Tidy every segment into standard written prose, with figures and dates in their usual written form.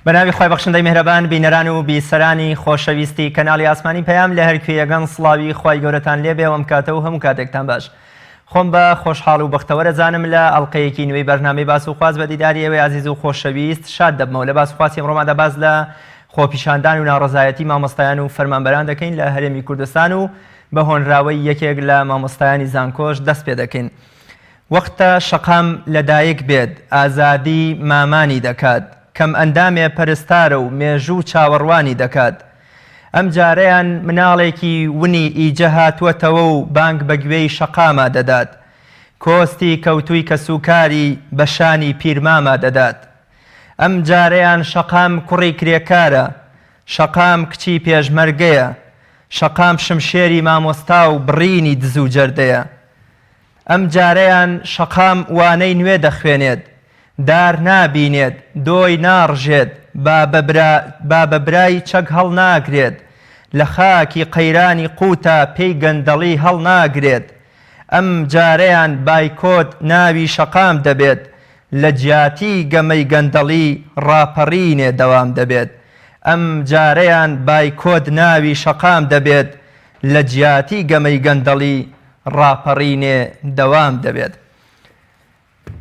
بەناوی خۆی بەخشندەی میهرەبان بینەران و بیسەرانی خۆشەویستی کەناڵی ئاسمانی پەیام لە هەر کوێیەگەن سڵاوی خی گەورەتان لێبێ ئەم کاتە و هەموو کاتێکتان باش. خۆم بە خۆشحاڵ و بەختەوەرە زانم لە ئەڵلقەیەکی نوێی بەرنامەی باس و خواز بە دیداری ئێوەی عزیز و خۆشەویست شاد دەبمەوە لە باس و خواسی ئەمڕۆمادا باز لە خۆپیشاندان و ناڕەزایەتی مامۆستایان و فەرمانبەران دەکەین لە هەرێمی کوردستان و بە هۆنراوەی یەکێک لە مامۆستایانی زانکۆش دەست پێ دەکەین. وەختە شەقام لەدایک بێت ئازادی مامانی دەکات، کەم ئەندامێ پەرستارە و مێژوو چاوەڕوانی دەکات. ئەم جارەیان مناڵێکی ونی ئیجە هاتووەتەوە و بانگ بە گوێی شەقاما دەدات، کۆستی کەوتووی کە سوکاری بەشانی پیرماما دەدات. ئەم جارەیان شەقام کوڕی کرێکارە، شەقام کچی پێشمەرگەیە، شەقام شمشێری مامۆستا و بڕینی دز و جەردەیە. ئەم جارەیان شەقام وانەی نوێ دەخوێنێت، دار نابینێت، دۆی ناڕژێت، با بە برای چەک هەڵ ناگرێت، لە خاکی قەیرانی قوتە پێی گەندەڵی هەڵ ناگرێت. ئەم جارەیان بایکۆت ناوی شەقام دەبێت، لە جیاتی گەمەی گەندەڵی ڕاپەڕینێ دەوام دەبێت. ئەم جارەیان بایکۆت ناوی شەقام دەبێت، لە جیاتی گەمەی گەندەڵی ڕاپەڕینێ دەوام دەبێت.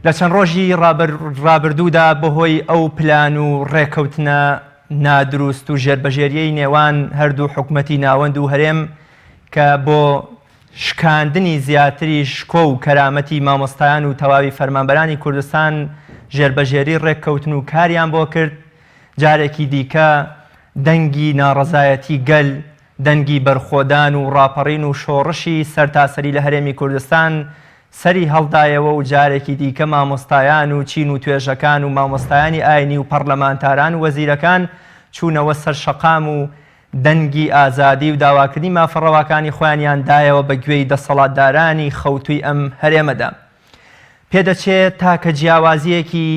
لە چەند ڕۆژی ڕابردوودا بەهۆی ئەو پلان و ڕێکەوتنە نادروست و ژێربەژێریەی نێوان هەردوو حکومەتی ناوەند و هەرێم کە بۆ شکاندنی زیاتری شکۆ و کەرامەتی مامۆستایان و تەواوی فەرمانبەرانی کوردستان ژێربەژێری ڕێککەوتن و کاریان بۆ کرد، جارێکی دیکە دەنگی ناڕەزایەتی گەل، دەنگی بەرخۆدان و ڕاپەڕین و شۆڕشی سەرتاسەری لە هەرێمی کوردستان سەری هەڵدایەوە و جارێکی دیکە مامۆستایان و چین و توێژەکان و مامۆستایانی ئاینی و پەرلەمانتاران و وەزیرەکان چوونەوە سەر شەقام و دەنگی ئازادی و داواکردنی مافەڕەواکانی خۆیانیان دایەوە بە گوێی دەسەڵاتدارانی خەوتووی ئەم هەرێمەدا. پێدەچێت تاکە جیاوازیەکی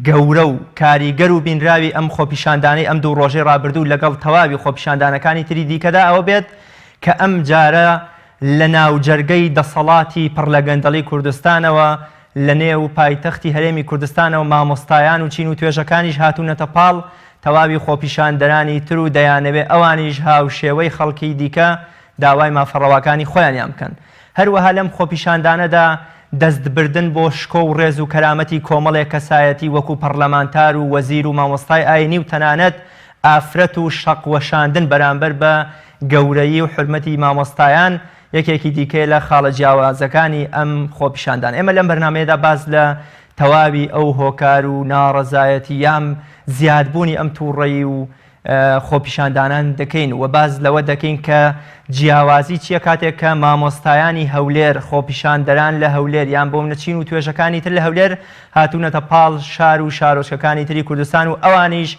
گەورە و کاریگەر و بینراوی ئەم خۆپیشاندانەی ئەم دوو ڕۆژەی ڕابردوو لەگەڵ تەواوی خۆپیشاندانەکانی تری دیکەدا ئەوە بێت کە ئەم جارە لە ناوجەرگەی دەسەڵاتی پڕ لە گەندەڵی کوردستانەوە لە نێو پایتەختی هەرێمی کوردستانەوە مامۆستایان و چین و توێژەکانیش هاتوونەتە پاڵ تەواوی خۆپیشاندەرانی تر و دەیانەوێت ئەوانیش هاوشێوەی خەڵکی دیکە داوای مافەڕەواکانی خۆیانیان بکەن. هەروەها لەم خۆپیشاندانەدا دەستبردن بۆ شکۆ و ڕێز و کەرامەتی کۆمەڵێک کەسایەتی وەکو پەرلەمانتار و وەزیر و مامۆستای ئاینی و تەنانەت ئافرەت و شەقوەشاندن بەرامبەر بە گەورەیی و حرمەتی مامۆستایان یەکێکی دیکە لە خاڵە جیاوازەکانی ئەم خۆپیشاندان. ئێمە لەم بەرنامەیەدا باز لە تەواوی ئەو هۆکار و ناڕەزایەتی یام زیادبوونی ئەم تووڕەیی و خۆپیشاندانان دەکەین و باز لەوە دەکەین کە جیاوازی چییە کاتێک کە مامۆستایانی هەولێر خۆپیشاندەران لە هەولێر یان بۆ منەچین و توێژەکانی تر لە هەولێر هاتوونەتە پاڵ شار و شارۆچکەکانی تری کوردستان و ئەوانیش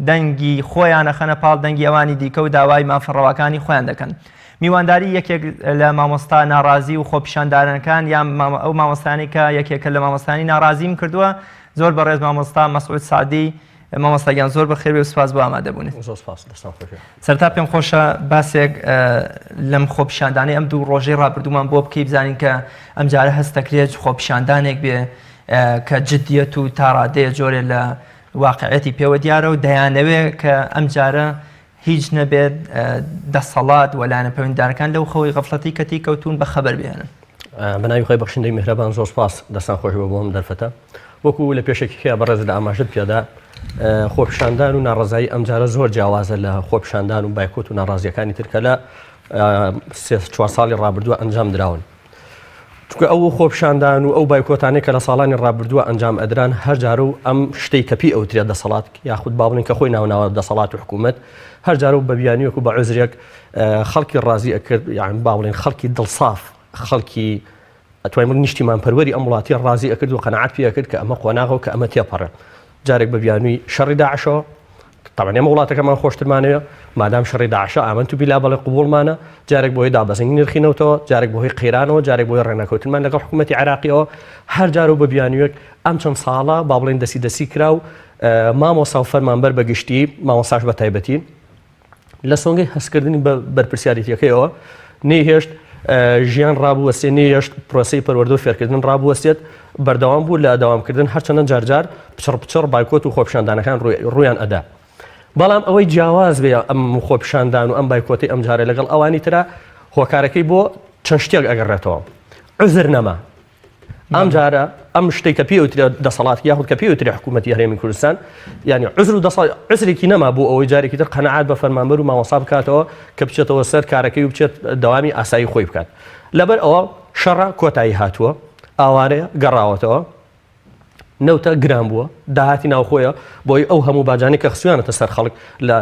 دەنگی خۆیان ئەخەنە پاڵ دەنگی ئەوانی دیکە و داوای مافەڕەواکانی خۆیان دەکەن. میوانداری یەکێک لە مامۆستا ناڕازی و خۆپیشاندانەکان یان ئەو مامۆستانی کە یەکێکە لە مامۆستانی ناڕازیم کردووە زۆر بەڕێز مامۆستا مەسعود سعدی. مامۆستاگیان زۆر بەخێر بێ و سوپاس بۆ ئامادەبوونیت. سەرتا پێم خۆشە باسێک لەم خۆپیشاندانەی ئەم دوو ڕۆژەی ڕابردوومان بۆ بکەی بزانین کە ئەم جارە هەستەکرێت خۆپیشاندانێک بێ کە جددیەت و تاڕادەیە جۆرێ لە واقعەتی پێوە دیارە و دەیانەوێت کە ئەم جارە هیچ نەبێت دەسەڵات وەلایەنە پەیوەندیدارەکان لەو خەوی غەفڵەتی کەتی کەوتون بە خەبەر بێنن. بەناوی خۆی بەخشندەی میهرەبان زۆر سپاس دەستان خۆش بۆ ئەم دەرفەتە. وەکو لە پێشێکی خێ بەڕێز لە ئاماژت پێدا خۆپیشاندان و ناڕەزایی ئەم جارە زۆر جیاوازە لە خۆپیشاندان و بایکۆت و ناڕازیەکانی ترکە لە 4 ساڵی ڕابردووە ئەنجام دراون. چونکە ئەو خۆپیشاندان و ئەو بایکۆتانەی کە لە ساڵانی ڕابردووە ئەنجام ئەدران هەر جارە و ئەم شتەی کەپی ئەوترێت دەسەڵات یاخود با بڵێن کە خۆی ناوناوە دەسەڵات و حکوومەت هەر جارە و بە بیانی وەکو بە عوزرێک خەڵکی ڕازی ئەکرد، یان با بڵێن خەڵکی دڵساف، خەڵکی ئەتوانین نیشتیمان پەروەری ئەم وڵاتی ڕازی ئەکرد و قەنەعەت پێ ئەکرد کە ئەمە قۆناغە و کە ئەمە تێپەڕێ. جارێک بە بیانووی شەڕی داعشەوە طبعاً ئێمە وڵاتەکەمان خۆشترمانەیە مادام شەڕی داعشە ئامنت و بیلا بەڵێ قبوڵمانە، جارێک بۆی دابەزینی نرخینەوەتەوە، جارێک بۆی قەیرانەوە، جارێک بۆی ڕێنەکەوتنمان لەگەڵ حکوومەتی عێراقیەوە، هەر جار و بە بیانوویەک ئەم چەند ساڵە با بڵێن دەسی کرا و مامۆستا و فەرمانبەر بەگشتی مامۆستاش بە تایبەتی لە سۆنگەی هەستکردنی بەرپرسیارەتیەکەیەوە نەیهێشت ژیان ڕابوەستێ نەیهێشت پرۆسەی پەروەردە و فێرکردن ڕابوەستێت بەردەوام بوو لە داوامکردن هەرچەندە جارجار پچڕ بایکۆت و خۆپیشاندانەکان ڕویان ئەدا. بەڵام ئەوەی جیاواز بێ ئەم خۆپیشاندان و ئەم بایکۆتی ئەم جارە لەگەڵ ئەوانی ترە هۆکارەکەی بۆ چەند شتێک ئەگەڕێتەوە عوزر نەما ئەم جارە ئەم شتێک کە پێوترێ دەسەڵات یاخود کە پێوترێ حکوومەتی هەرێمی کوردستان یعنی عوزر و عوزرێکی نەما بۆ ئەوەی جارێکی تر قەنەعات بە فەرمانبەر و مامۆستا بکاتەوە کە بچێتەوە سەر کارەکەی و بچێت دەوامی ئاسایی خۆی بکات لەبەر ئەوە شەڕە کۆتایی هاتووە ئاوارەیە گەڕاوەتەوە نەوتە گران بووە داهاتی ناوخۆیە بۆی ئەو هەموو باجانی کە خسویانەتە سەر خەڵک لە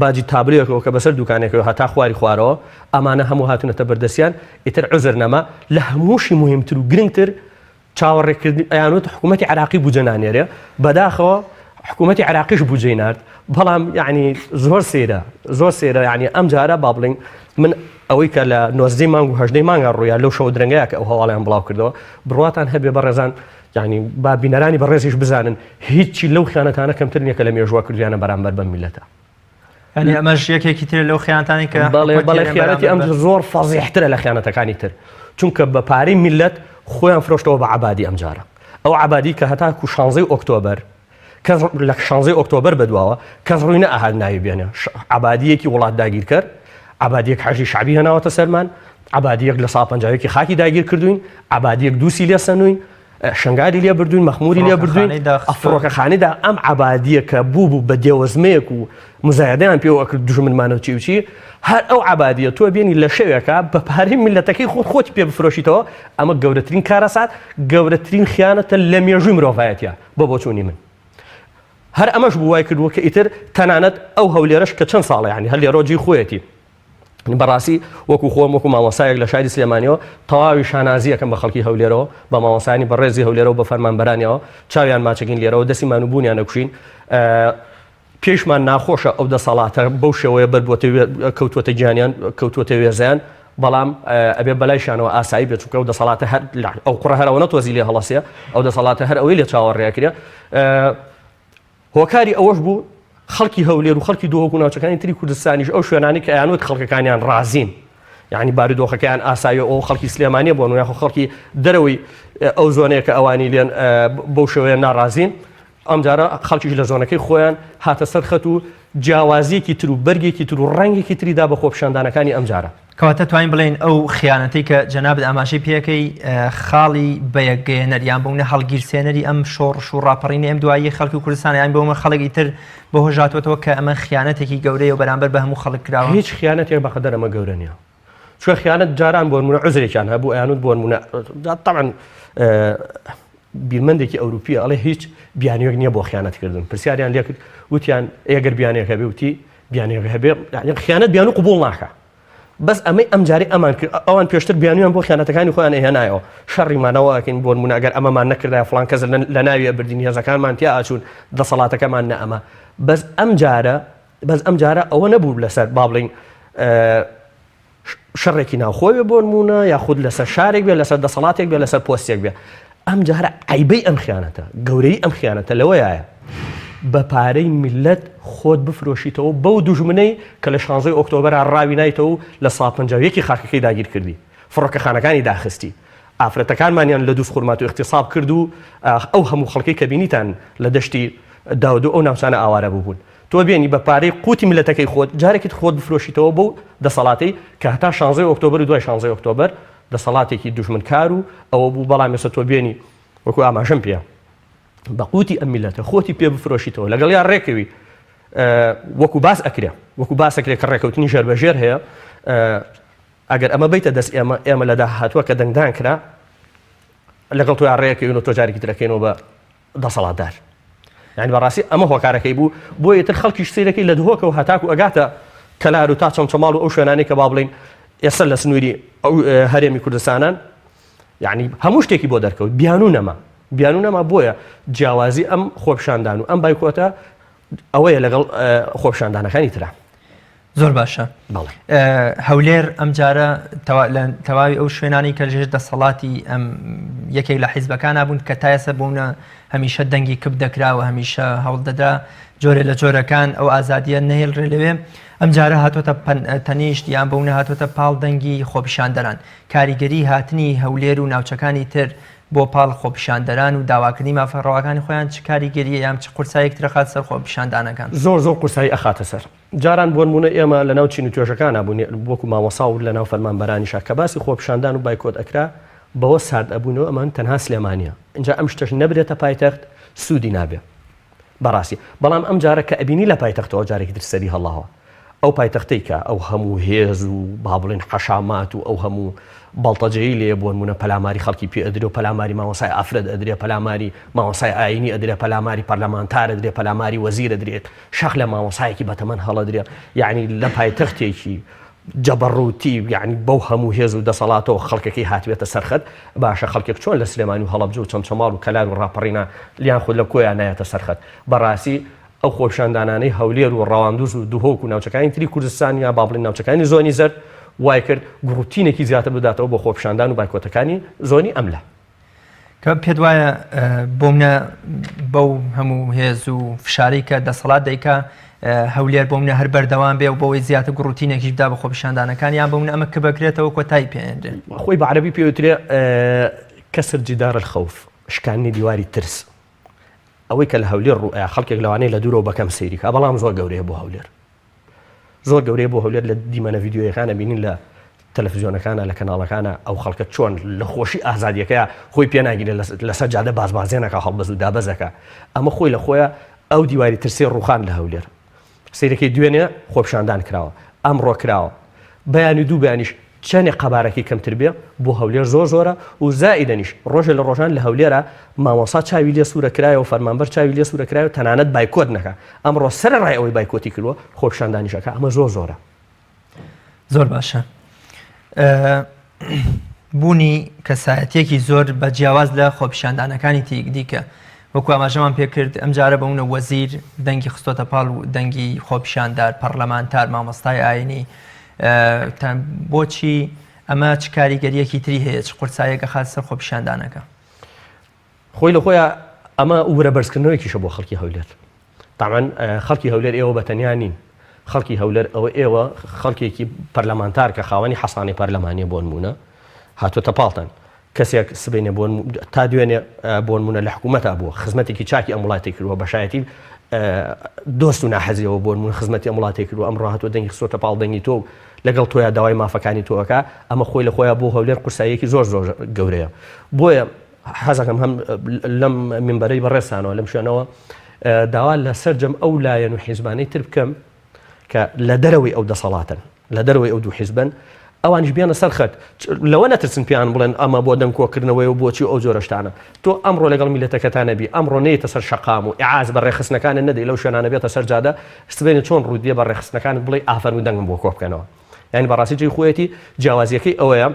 باجی تابلێکەوە کە بەسەر دوکانێکەوە هەتا خواری خوارەوە ئەمانە هەموو هاتوونەتە بەردەستیان ئیتر عوزر نەما لە هەمووشی مهمتر و گرنگتر چاوەڕێکردن ئەیانوت حکوومەتی عراقی بوجە نانێرێ بەداخەوە حکوومەتی عراقیش بوجەی نارد بەڵام یعنی زۆر سێرە یعنی ئەم جارە با بڵین من ئەوەی کە لە 90 مانگ و 18 مانگە ڕوویان لەو شەو درەنگەیە کە ئەو هەواڵیان بڵاو کردەوە بڕواتان هەبێ بەڕێزان یعنی با بینەرانی بەڕێزیش بزانن هیچی لەو خیانەتانە کەمتر نییە کە لە مێژووە کردویانە بەرامبەر بەم میلەتە ینی ئەمەش یەکێکی تر لەو خیانەتانی کە بەڵێ خیانەتی ئەم زۆر فەزیحترە لە خیانەتەکانی تر چونکە بە پارەی میلەت خۆیان فرۆشتەوە بە عەبادی ئەم جارە ئەو عەبادی کە هەتاکو 16 ئۆکتۆبەر کەس لە 16 ئۆکتۆبەر بەدواوە کەس ڕووی نەئەهات ناوی بێنێ عەبادیەکی وڵات داگیر کرد عەبادیەک حەژی شعبی هێناوەتە سەرمان عەبادیەک لە ساڵ 50 خاکی داگیر کردوین عەبادیەک دووسی لێ سەنووین شنگاری لێ بردوین مەخموری لێ بردوین ئەفرۆکەخانەدا ئەم عەبادیە کە بوو بە دێوەزمەیەک و مزایدەیان پێوە کرد دوژمنمانە چی و چی هەر ئەو عەبادیە تۆ بێنی لە شەوێکە بە پارەی میلەتەکەی خۆت پێ بفرۆشیتەوە ئەمە گەورەترین کارەسات گەورەترین خیانەتە لە مێژووی مرۆڤایەتیە بۆ بۆچوونی من هەر ئەمەش بوو وای کردووە کە ئیتر تەنانەت ئەو هەولێرەش کە چەند ساڵە یعنی هەر لێرۆجی خۆیەتی بەڕاستی وەکو خۆم وەکو مامۆسایەک لە شاری سلێمانیەوە تەواوی شانازیەکەم بە خەڵکی هەولێرەوە بە مامۆسانی بەڕێزی هەولێرەوە بە فەرمانبەرانیەوە چاویان ماچەکەین لێرەوە دەستی مانوبوونیان نەکوشین پێشمان ناخۆشە ئەو دەسەڵاتە بەو شێوەیە کەوتوەتە گیانیان کەوتوەتە وێزیان بەڵام ئەبێ بەلایشانەوە ئاسایی بێت چونکە ئەو دەسەڵاتە هەر ئەو قوڕە هەرەوە نەتوەزی لێ هەڵەسێ ئەو دەسەڵاتە هەر ئەوەی لێ چاوەڕێکرێ هۆکاری ئەوەش بوو خەڵکی هەولێر و خەڵکی دۆخ و ناوچەکانی تری کوردستانیش ئەو شوێنانی کە ئەیانوت خەڵکەکانیان ڕازین یعنی بارودۆخەکەیان ئاسایی ئەو خەڵکی سلێمانیە بۆن یاخۆ خەڵکی دەرەوەی ئەو زۆنەیە کە ئەوانی لێن بەو شێوەیە ناڕازین ئەم جارە خەڵکیش لە زۆنەکەی خۆیان هاتە سەر خەت و جیاوازیەکی تر و بەرگێکی تر و ڕەنگێکی تریدا بە خۆپیشاندانەکانی ئەم جارە کەواتە توانین بڵێن ئەو خیانەتی کە جەنابەت ئاماژەی پێەکەی خاڵی بەیەکگەیەنەریان بوونە هەڵگیرسێنەری ئەم شۆڕش و ڕاپەڕینی ئەم دوایی خەڵکی کوردستان یان بۆمە خەڵکی تر بە هۆژاتوەتەوە کە ئەمە خیانەتێکی گەورەیە و بەرامبەر بە هەموو خەڵک کراوە هیچ خیانەتێک بەقەدەر ئەمە گەورە نییە چونکە خیانەت جاران بۆ نمونە عوزرێکیان هەبوو ئەیانوت بۆ نمونە طبعاً بیرمەندێکی ئەوروپیە ئەڵێ هیچ بیانیەک نییە بۆ خیانەتکردن پرسیاریان لێ کرد وتیان ئەگەر بیانێک هەبێ وتی بیانێک هەبێ خیانەت بیان و قبوڵ ناکە بەس ئەمەی ئەم جارێ ئەمان کرد ئەوان پێشتر بیانیان بۆ خیانەتەکانی خۆیان ئەهێنایەوە شەڕیمانەوەکەین بۆ نمونە ئەگەر ئەمەمان نەکردای فڵان کەس لە ناوی بردین هێزەکانمان تیا ئاچوون دەسەڵاتەکەمان نە ئەمە بەس ئەم جارە ئەوە نەبوو لەسەر با بڵین شەڕێکی ناوخۆوێ بۆ نمونە یاخود لەسەر شارێک بێ لەسەر دەسەڵاتێک بێ لەسەر پۆستێک بێ ئەم جارە عیبەی ئەم خیانەتە گەورەی ئەم خیانەتە لەوەیە بە پارەی میلەت خۆت بفرۆشیتەوە بەو دوژمنەی کە لە 16 ئۆکتۆبەر ڕاوی نایتەوە لە ساڵ 50 خاکەکەی داگیر کردی فڕۆکەخانەکانی داخستی ئافرەتەکانمانیان لە دووس خورمات و اختصاب کرد و ئەو هەموو خەڵکی کە بینیتان لە دەشتی داود و ئەو ناوچانە ئاوارە بوون تۆ بێنی بە پارەی قوتی میلەتەکەی خۆت جارێکیت خۆت بفرۆشیتەوە بەو دەسەڵاتی کە هەتا 16 ئۆکتۆبەر و دوای 16 ئۆکتۆبەر دەسەڵاتێکی دوژمنکار و ئەوە بوو بەڵام ێستا تۆ بێنی وەکو ئاماژەم پێ بە قوتی ئەم میلەتە خۆتی پێ بفرۆشیتەوە لەگەڵ یان ڕێکەوی وەکو باس ئەکرێ کە ڕێکەوتنی ژێربەژێر هەیە ئەگەر ئەمە بیتە دەست ئێمە لە داهاتووە کە دەنگدان کرا لەگەڵ تۆ ڕێکەوین و تۆ جارێکی ترەکەینەوە بە دەسەڵاتدار یعنی بەڕاستی ئەمە هۆکارەکەی بوو بۆ یەتر خەڵکیش سیرەکەی لە دهۆکەوە هەتاکو ئەگاتە کەلار و تا چەمچەماڵ و ئەو شوێنانی کە با بڵین ئێستا لە سنووری ئەو هەرێمی کوردستانان یعنی هەموو شتێکی بۆ دەرکەوت بیانوو نەما بۆیە جیاوازی ئەم خۆپیشاندان و ئەم بایکۆتە ئەوەیە لەگەڵ خۆپیشاندانەکانی ترە زۆر باشە هەولێر ئەم جارە تەواوی ئەو شوێنانی کە ژێر دەسەڵاتی ئەم یەکێک لە حیزبەکانە بوون کە تا ئێستا بوونە هەمیشە دەنگی کپ دەکراوە هەمیشە هەوڵ دەدا جۆرە لە جۆرەکان ئەو ئازادیە نەهێڵرێ لەوێ ئەم جارە هاتوۆتە تەنیشت یان بەونە هاتوۆتە پاڵ دەنگی خۆپیشاندەران کاریگەری هاتنی هەولێر و ناوچەکانی تر بۆ پاڵ خۆپیشاندەران و داواکردنی مافەڕەوەکانی خۆیان چ کاریگەریە یان چ قورسایەک ترەخات سەر خۆپیشاندانەکان؟ زۆر قورسایی ئەخاتە سەر. جاران بۆ نمونە ئێمە لە ناو چین و توێژەکانە بوون وەکو مامۆسا و لە ناو فەرمانبەرانیشە کە باسی خۆپیشاندان و بایکۆت ئەکرا بەوە سارد ئەبوونەوە ئەمان تەنها سلێمانیە. اینجا ئەم شتەش نەبرێتە پایتەخت سوودی نابێ بەڕاستی. بەڵام ئەم جارە کە ئەبینی لە پایتەختەوە جارێکی تر سەری هەڵاوە ئەو پایتەختەی کە ئەو هەموو هێز و با بڵێن حەشامات و ئەو هەموو بەڵتەجەیی لێ بۆ نمونە پەلاماری خەڵکی پێ ئەدرێ و پەلاماری مامۆسای ئافرەت ئەدرێ پەلاماری مامۆسای ئاینی ئەدرێ پەلاماری پەرلەمانتار ئەدرێ پەلاماری وەزیر ئەدرێت شەخ لە مامۆسایەکی بەتەمەن هەڵەدرێ یعنی لە پایتەختێکی جەبەڕوتی یعنی بەو هەموو هێز و دەسەڵاتەوە خەڵکەکەی هاتوێتە سەرخەت باشە خەڵکێک چۆن لە سلێمانی و هەڵەبجە و چەمچەماڵ و کەلار و ڕاپەڕینا لیان خۆ لە کۆیان نایەتە سەرخەت بەڕاستی ئەو خۆپیشاندانانەی هەولێر و ڕەواندوز و دووهۆک و ناوچەکانی تری کوردستان یا با بڵێن ناوچەکانی زۆنی زەرد وای کرد گروتینێکی زیاتر بداتەوە بۆ خۆپیشاندان و بایکۆتەکانی زۆنی ئەملا کە پێت وایە بۆمنە بەو هەموو هێز و فشاری کە دەسەڵات دەیکا هەولێر بۆمنە هەر بەردەوام بێ و بەوەی زیاتر گروتینێکیش بدا بە خۆپیشاندانەکان یان بۆمنە ئەمە کە بەکرێتەوە کۆتایی پێێنرێ خۆی بە عەرەبی پێوترێ کەسر جدار الخەوف شکاندنی دیواری ترس ئەوەی کە لە هەولێر ڕوئە خەڵکێک لەوانەیە لە دوورەوە بەکەم سەیری کە بەڵام زۆر گەورەیە بۆ هەولێر زۆر گەورەیە بۆ هەولێر لە دیمەنە ڤیدیۆیەکانە بینین لە تەلەڤیزیۆنەکانە لە کەناڵەکانە ئەو خەڵکە چۆن لە خۆشی ئازادیەکەیە خۆی پێناگیرێت لەسەر جادە بازبازێنەکە هەڵبەز و دابەزەکە ئەمە خۆی لە خۆیە ئەو دیواری ترسێ ڕوخان لە هەولێر سیرەکەی دوێنێ خۆپیشاندان کراوە ئەمڕۆ کراوە بەیانی دوو بەیانیش چەندێک قەبارەکی کەمتر بێ بۆ هەولێر زۆرە و زائیدەنیش ڕۆژێ لە ڕۆژان لە هەولێرە مامۆسا چاوی لێ سوورە کرایەوە و فەرمانبەر چاوی لێ سوورە کرایەوە تەنانەت بایکۆت نەکە ئەمڕۆ سەرڕای ئەوەی بایکۆتی کردووە خۆپیشاندانیشەکە ئەمە زۆرە زۆر باشە بوونی کەسایەتێکی زۆر بە جیاواز لە خۆپیشاندانەکانی دیکە وەکو ئاماژەمان پێکرد ئەم جارە بەونە وەزیر دەنگی خستۆتە پاڵ و دەنگی خۆپیشاندار پەرلەمانتار مامۆستای ئاینی بۆچی ئەمە چ کاریگەریەکی تری هەیە چ قورسایەکە خات سەر خۆپیشاندانەکە خۆی لە خۆیان ئەمە وورە بەرزکردنەوەیکیشە بۆ خەڵکی هەولێر تامان خەڵکی هەولێر ئێوە بەتەنیا نین خەڵکی هەولێر ئەوە ئێوە خەڵکێکی پەرلەمانتار کە خاوەنی حەسانی پەرلەمانیە بۆ نمونە هاتوۆتە پاڵتان کەسێک سبینێ بۆ تا دوێنێ بۆ نمونە لە حکوومەتە بووە خزمەتێکی چاکی ئەم وڵاتی کردووە بەشایەتی دۆست و ناحەزیەوە بۆ نمونە خزمەتی ئەم وڵاتی کردووە ئەمڕۆ هاتووە دەنگی خستۆتە پاڵ دەنگی تۆ لەگەڵ تۆیە داوای مافەکانی تۆەکە ئەمە خۆی لە خۆیان بۆ هەولێر قورساییەکی زۆر گەورەیە بۆیە حەزەکەم هەم لەم منبەرەی بەڕێستانەوە لەم شوێنەوە داوا لە سەرجەم ئەو لایەن و حیزبانەی تر بکەم کە لە دەرەوەی ئەو دەسەڵاتن لە دەرەوەی ئەو دوو حیزبن ئەوانش بیانە سەرخەت لەوە نەترسن پیان بڵێن ئەمە بۆ دەنگکۆکردنەوەی و بۆچی ئەو جۆرە شتانە تۆ ئەمڕۆ لەگەڵ میلەتەکەتانە بی ئەمڕۆ نێتە سەر شەقام و ئیعاز بە ڕێخستنەکانت نەدەی لەو شوێنانە بێتە سەر جادە سبێنێ چۆن ڕوودیە بە ڕێخستنەکانت بڵێ ئافەر و دەنگم بۆ کۆ بکەنەوە یعنی بەڕاستی جێی خۆیەتی جیاوازیەکەی ئەوەیە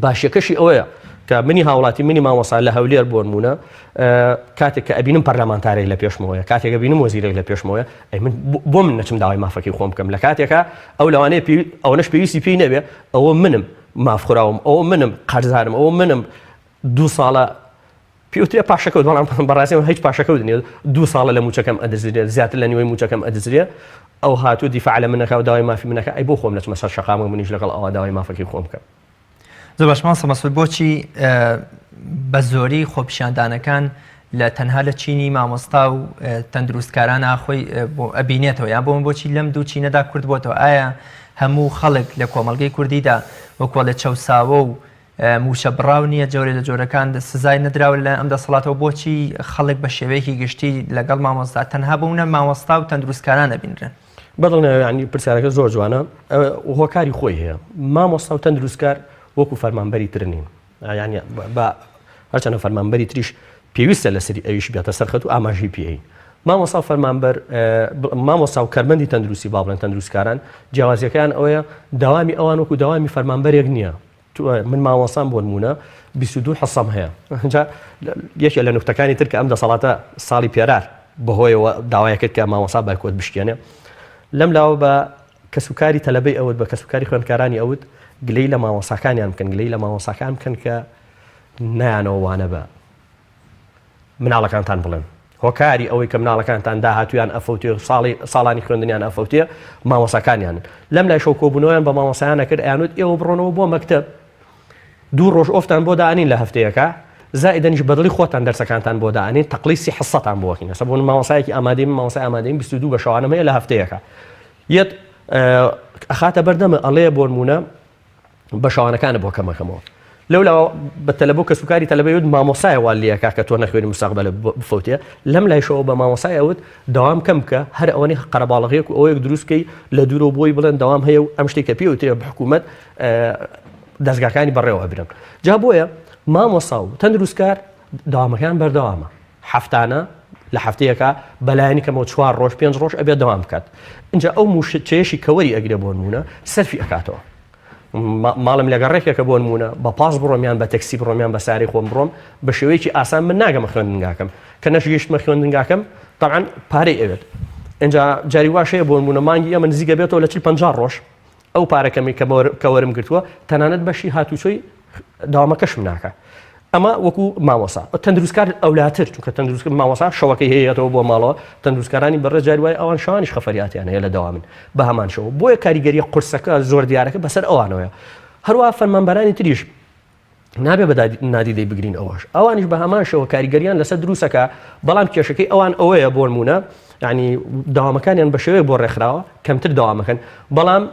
باشیەکەشی ئەوەیە کە منی هاوڵاتی منی مامۆسا لە هەولێر بۆ نمونە کاتێک کە ئەبینم پەرلەمانتارێک لە پێشمەوەیە کاتێک ئەبینم وەزیرێک لە پێشمەوەیە من بۆ من نەچم داوای مافەکەی خۆم بکەم لە کاتێکە ئەو لەوانەیە ئەوەش پێویستی پێی نەبێ ئەوە منم مافخوراوم ئەوە منم قەرزارم ئەوە منم 2 ساڵە پێوترێ پاشەکەوت بەڵام بەڕاستی هیچ پاشەکەوت نیە 2 ساڵە لە موچەکەم ئەدەزرێت زیاتر لە نیوەی موچەکەم ئەدەزرێت ئەو هاتوو دیفاع لە منەکە و داوای مافی منەکە ئەی بۆ خۆم نەچمە سەر شەقامە منیش لەگەڵ ئەوە داوای مافەکەی خۆم بکەم زۆر باش ماسە مەسعود بۆچی بە زۆری خۆپیشاندانەکان لە تەنها لە چینی مامۆستا و تەندروستکاران خۆی ئەبینێتەوە یان بۆم بۆچی لەم دوو چینەدا کورد بۆتەوە ئایا هەموو خەڵک لە کۆمەڵگەی کوردیدا وەکوە لە چەوساوە و موشە بڕاو نییە جۆرە لە جۆرەکان سزای نەدراوە لە ئەم دەسەڵاتەوە بۆچی خەڵک بە شێوەیەکی گشتی لەگەڵ مامۆستا تەنها بوونە مامۆستا و تەندروستکاران ئەبینرن بەڵێ ینی پرسیارەکە زۆر جوانە هۆکاری خۆی هەیە مامۆستا و تەندروستکار وەکو فەرمانبەری تر نین ینی بە هەرچەنە فەرمانبەری تریش پێویستە لەسەری ئەویش بێتە سەرخەت و ئاماژی پێی مامۆستا و فەرمانبەر مامۆستا و کارمەندی تەندروستی با بڵێن تەندروستکاران جیاوازیەکان ئەوەیە داوامی ئەوان وەکو داوامی فەرمانبەرێک نییە من مامۆسام بۆ نمونە 22 حەسەم هەیە یەکێک لە نوکتەکانی تر کە ئەم دەسەڵاتە ساڵی پێرار بەهۆیەوە داوایەکەت کە مامۆسا بایکۆت بشکێنێ لەم لاوە بە کەسوکاری تەلەبەی ئەوت بە کەسوکاری خوێندکارانی ئەوت گلەی لە مامۆساکانیان بکەن گلەی لە مامۆساکان بکەن کە نایانەوە وانە بە مناڵەکانتان بڵێن هۆکاری ئەوەی کە مناڵەکانتان داهاتویان ئەفەوتێ ساڵانی خوێندنیان ئەفەوتێ مامۆساکانیان لەم لای شەو کۆبوونەوەیان بە مامۆسایانە کرد ئەیانوت ئێوە بڕۆنەوە بۆ مەکتەب 2 ڕۆژ ئۆفتان بۆ دانین لە هەفتەیەکە زائدەنیش بەدڵی خۆتان دەرسەکانتان بۆ داێن تەقلیسی حسەتان بۆکەین ئەسە بۆن مامۆسایەکی ئامادەی مامۆسای ئامادەین 22 بە شەوانە هەیە لە هەفتەیەەکە یەت ئەخاتە بەردەمە ئەڵەیە بۆ نمونە بە شەوانەکانە بۆ کەمەکەمەوە لەولا بە تەلەبۆ کە سوکاری تەلەبەیوت مامۆسایە وا لەکە کە تۆ نەخوێنی مستەقبەلە بفەوتێ لەم لایشەوە بە مامۆسای ئەوت داوام کەم بکە هەر ئەوەی قەرەباڵغەیەک و ئەوەیەک دروستکەی لە دوورۆ بۆی بڵێن داوام هەیە و ئەم شتێک کە پێوتێ بە حکوومەت دەستگاکانی بەڕێوە برن جا بۆیە مامۆسا و تەندروستکار داوامەکان بەردەوامە هەفتانە لە هەفتەیەکە بەلایەنی کەمەوە 4 ڕۆژ 5 ڕۆژ ئەبێت دەوام بکات اینجا ئەو موشچەیەشی کەوەری ئەگرێ بۆ نمونە سەرفی ئەکاتەوە ماڵم لەگەڕێکێکە بۆ نمونە بە پاس بڕۆمیان بە تەکسی بڕۆمیان بە ساری خۆم بڕۆم بە شێوەیەکی ئاسان من ناگەمە خوێندنگاکەم کە نەشگەیشتمە خوێندنگاکەم تەعاً پارەی ئەوێت اینجا جاری واشەیە بۆ نمونە مانگی ئەمە نزیکە بێتەوە لە 50 ڕۆژ ئەو پارەکەمی کە وەرم گرتووە تەنانەت بەشی هاتوچۆی داوامەکەشم ناکە ئەمە وەکو مامۆسا تەندروستکار ئەولاتر چونکە تەندروست مامۆسا شەوەکەی هەیەەوە بۆ ماڵەوە تەندروستکارانی بەڕێ جاری وای ئەوان شەوانیش خەفەریاتیان هەیە لە داوامن بە هەمان شەوە بۆیە کاریگەری قورسەکە زۆر دیارەکە بەسەر ئەوانەوەیە هەروە فەرمانبەرانی تریش نابێ بە نادیدەی بگرین ئەوانیش بە هەمان شەوە کاریگەریان لەسەر دروستەکە بەڵام کێشەکەی ئەوان ئەوەیە بۆ نمونە یعنی داوامەکانیان بە شێوەیە بۆ ڕێکخراوە کەمتر داوامەکەن بەڵام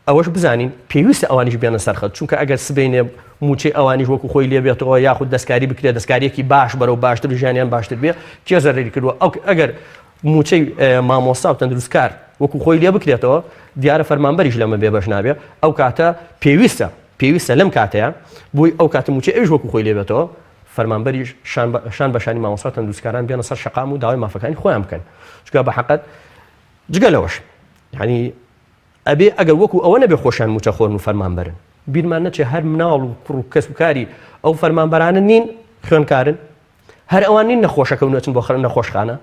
ئەوەش بزانین پێویستە ئەوانیش بێنە سەرخەت چونکە ئەگەر سبینێ موچەی ئەوانیش وەکو خۆی لێ بێتەوە یاخود دەستکاری بکرێت دەستکاریەکی باش بەرەو باشتر ژیانیان باشتر بێ کێ زەرری کردووە ئەگەر موچەی مامۆستا و تەندروستکار وەکو خۆی لێ بکرێتەوە دیارە فەرمانبەریش لەمە بێ بەش نابێ ئەو کاتە پێویستە لەم کاتەیە بۆی ئەو کاتە موچەی ئەوش وەکو خۆی لێ بێتەوە فەرمانبەریش شان بەشانی مامۆستا تەندروستکاران بێنە سەر شەقام و داوای مافەکانی خۆیان بکەن چونکە بە حەقەت جگە لەوەش یعنی ئەبێ ئەگەر وەکو ئەوە نەبێ خۆشیان موچە خۆن و فەرمانبەرن بیرمان نەچێ هەر مناڵ و کوڕ و کەس و کاری ئەو فەرمانبەرانە نین خوێنکارن هەر ئەوان نین نەخۆشەکە و نەچن بۆ نەخۆشخانە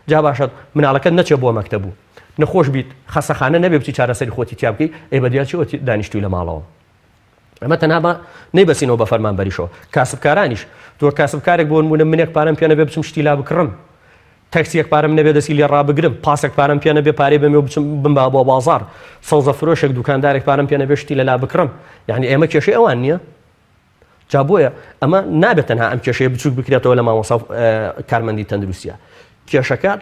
جا باشە مناڵەکە نەچێ بۆ مەکتەب بوو نەخۆش بیت خەسەخانە نەبێ بچی چارەسەری خۆتی تیا بکەی ئەی بەدیاچی دانیشتووی لە ماڵەوە ئەمە تەنها نەیبەسینەوە بە فەرمانبەریشەوە کاسبکارانیش تۆ کاسبکارێک بۆ نمونە منێک پارەم پێ نەبێ بچم شتی لا بکڕم تەکسیەک پارەم نەبێ دەستی لێ ڕابگرم پاسێک پارەم پێ نەبێ پارەی بەمێ بچم بمبا بۆ بازار سەوزە فرۆشێک دوکاندارێک پارەم پێ نەبێ شتی لەلا بکڕم یعنی ئێمە کێشەی ئەوان نییە جا بۆیە ئەمە نابێت تەنها ئەم کێشەیە بچووک بکرێتەوە لە مامۆستا کارمەندی تەندروستیە کێشەکە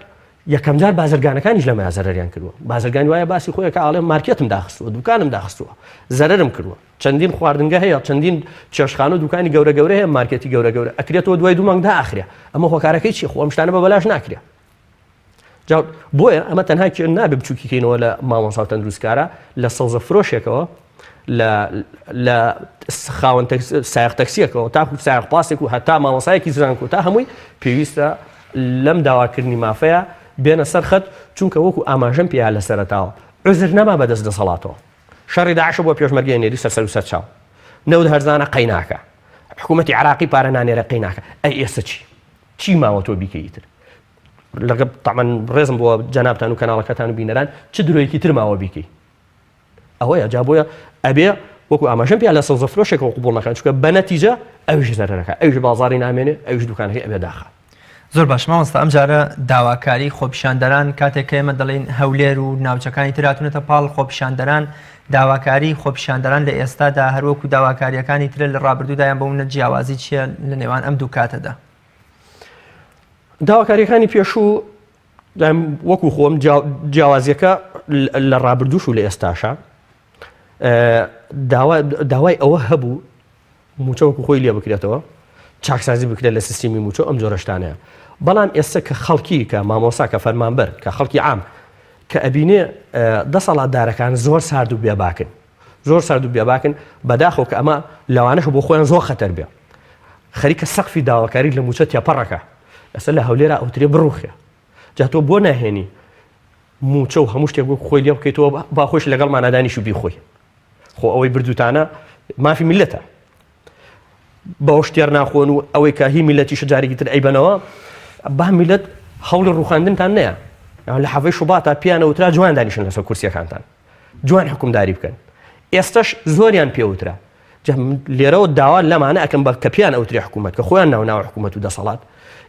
یەکەم جار بازرگانەکانیش لەمە زەرەریان کردووە بازرگانی وایە باسی خۆی کە ئاڵێ مارکێتم داخستووە دوکانم داخستووە زەرم کردووە چەندین خواردنگە هەیە چەندین چێشخانە و دوکانی گەورە هەیە مارکێتی گەورە ئەکرێتەوە دوای 2 مانگ ئاخرێ ئەمە هۆکارەکەی چی خۆ ئەم شتانە بە بەلاش ناکرێ بۆیە ئەمە تەنها نابێ بچووکیکەینەوە لە مامۆستا و تەندروستکارە لە سەوزە فرۆشێکەوە لە خاوەن سایق تەکسیەکەوە تاکو سایق پاسێک و هەتا مامۆسایەکی زرانکۆ تا هەمووی پێویستە لەم داواکردنی مافەیە بێنە سەرخەت چونکە وەکو ئاماژەم پێیا لە سەرەتاوە عوزر نەما بەدەست دەسەڵاتەوە شەڕی داعش بۆ پێشمەرگەی نێری سەر و سەرچاو نەود هەرزانە قەی ناکە حکوومەتی عراقی پارە نانێرە قەی ناکە ئەی ئێستا چی ماوە تۆ بیکەیتر لەگە تەعمەن ڕێزم بۆ جەنابتان و کەناڵەکەتان و بینەران چ درۆیەکی تر ماوە بیکەی ئەوەیە جا بۆیە ئەبێ وەکو ئاماژەم پێیا لە سەوزە فرۆشێکەوە قوبوڵ نەکەن چونکە بە نەتیجە ئەویش زەرەرەکە ئەویش بازاڕی نامێنێ ئەویش دوکانەکەی ئەبێ داخە زۆر باش مامۆستا ئەم جارە داواکاری خۆپیشاندەران کاتێک ئێمە دەڵێن هەولێر و ناوچەکانی تراتونەتە پاڵ خۆپیشاندەران داواکاری خۆپیشاندەران لە ئێستادا هەروەکو داواکاریەکانی ترە لە ڕابردوودایان بەونە جیاوازی چییە لە نێوان ئەم دوو کاتەدا داواکاریەکانی پێشوو وەکو خۆم جیاوازیەکە لە ڕابردووش و لە ئێستاشە داوای ئەوە هەبوو موچە وەکو خۆی لێ بکرێتەوە چاکسازی بکرێت لە سیستمی موچە ئەم جۆرە شتانەیە بەڵام ئێستا کە خەڵکی کە مامۆستا کە فەرمانبەر کە خەڵکی عام کە ئەبینێ دەسەڵاتدارەکان زۆر سارد و بێباکن بەداخەوە کە ئەمە لەوانەش بۆ خۆیان زۆر خەتەر بێ خەریکە سەقفی داواکاری لە موچە تێپەڕەکە ئەستا لە هەولێرە ئەوترێ بڕوخێ جا تۆ بۆ ناهێنی موچە و هەموو شتێک خۆی لێ بکەیتەوە با خۆش لەگەڵ مانادانیش و بیخۆی خۆ ئەوەی بردووتانە مافی میلەتە بەو شتێر ناخۆن و ئەوەی کە هی میلەتی شجارێکی تر ئەیبەنەوە با میلەت هەوڵی ڕوخاندنتان نەیە لە حەڤەی شوباتە پیانەوترا جوان دانیشن لەسەر کورسیەکانتان جوان حکومداری بکەن ئێستاش زۆریان پێوترا لێرەوە داوا لەمانە ئەکەم بە کە پیان ئەوتری حکوومەت کە خۆیان ناو حکوومەت و دەسەڵات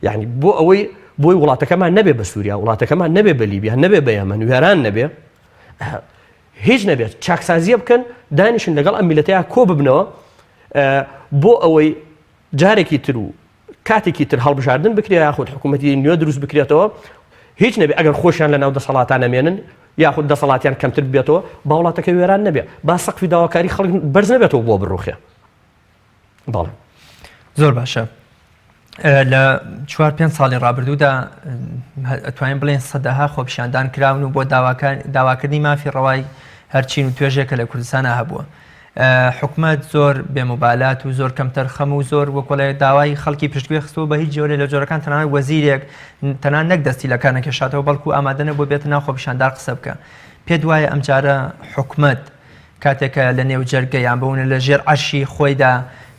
یعنی بۆ ئەوەی بۆی وڵاتەکەمان نەبێ بە سووریا وڵاتەکەمان نەبێ بە لیبیا نەبێ بە یەمەن وێران نەبێ هیچ نەبێت چاکسازیە بکەن دانیشن لەگەڵ ئەم میلەتەیە کۆ ببنەوە بۆ ئەوەی جارێکی تر و کاتێکی تر هەڵبژاردن بکرێت یاخود حکوومەتی نوێ دروست بکرێتەوە هیچ نەبێ ئەگەر خۆشیان لە ناو دەسەڵاتان نەمێنن یاخود دەسەڵاتیان کەمتر بێتەوە با وڵاتەکە وێران نەبێ با سەقفی داواکاری خەڵک بەرز نەبێتەوە بۆ بڕوخێ. بەڵێ زۆر باشە. لە 4-5 ساڵی ڕابردوودا ئەتوانین بڵێن سەدەها خۆپیشاندان کراون و بۆ داواکردنی مافی ڕەوای هەرچین و توێژێکە لە کوردستانە هەبووە. حکومەت زۆر بێموبالات و زۆر کەمتەر خەم و زۆر وەکۆڵێ داوای خەڵکی پشتگوێ خستووە بە هیچ جۆرە لە جۆرەکان تەنانەت وەزیرێک تەنان نەک دەستی لە کار نەکێشاتەوە بەڵکو ئامادە نەبوو بێتە ناو خۆپیشاندار قسە بکە. پێت وایە ئەمجارە حکومەت کاتێکە لە نێو جەرگەیان بوونە لە ژێر عەرشی خۆیدا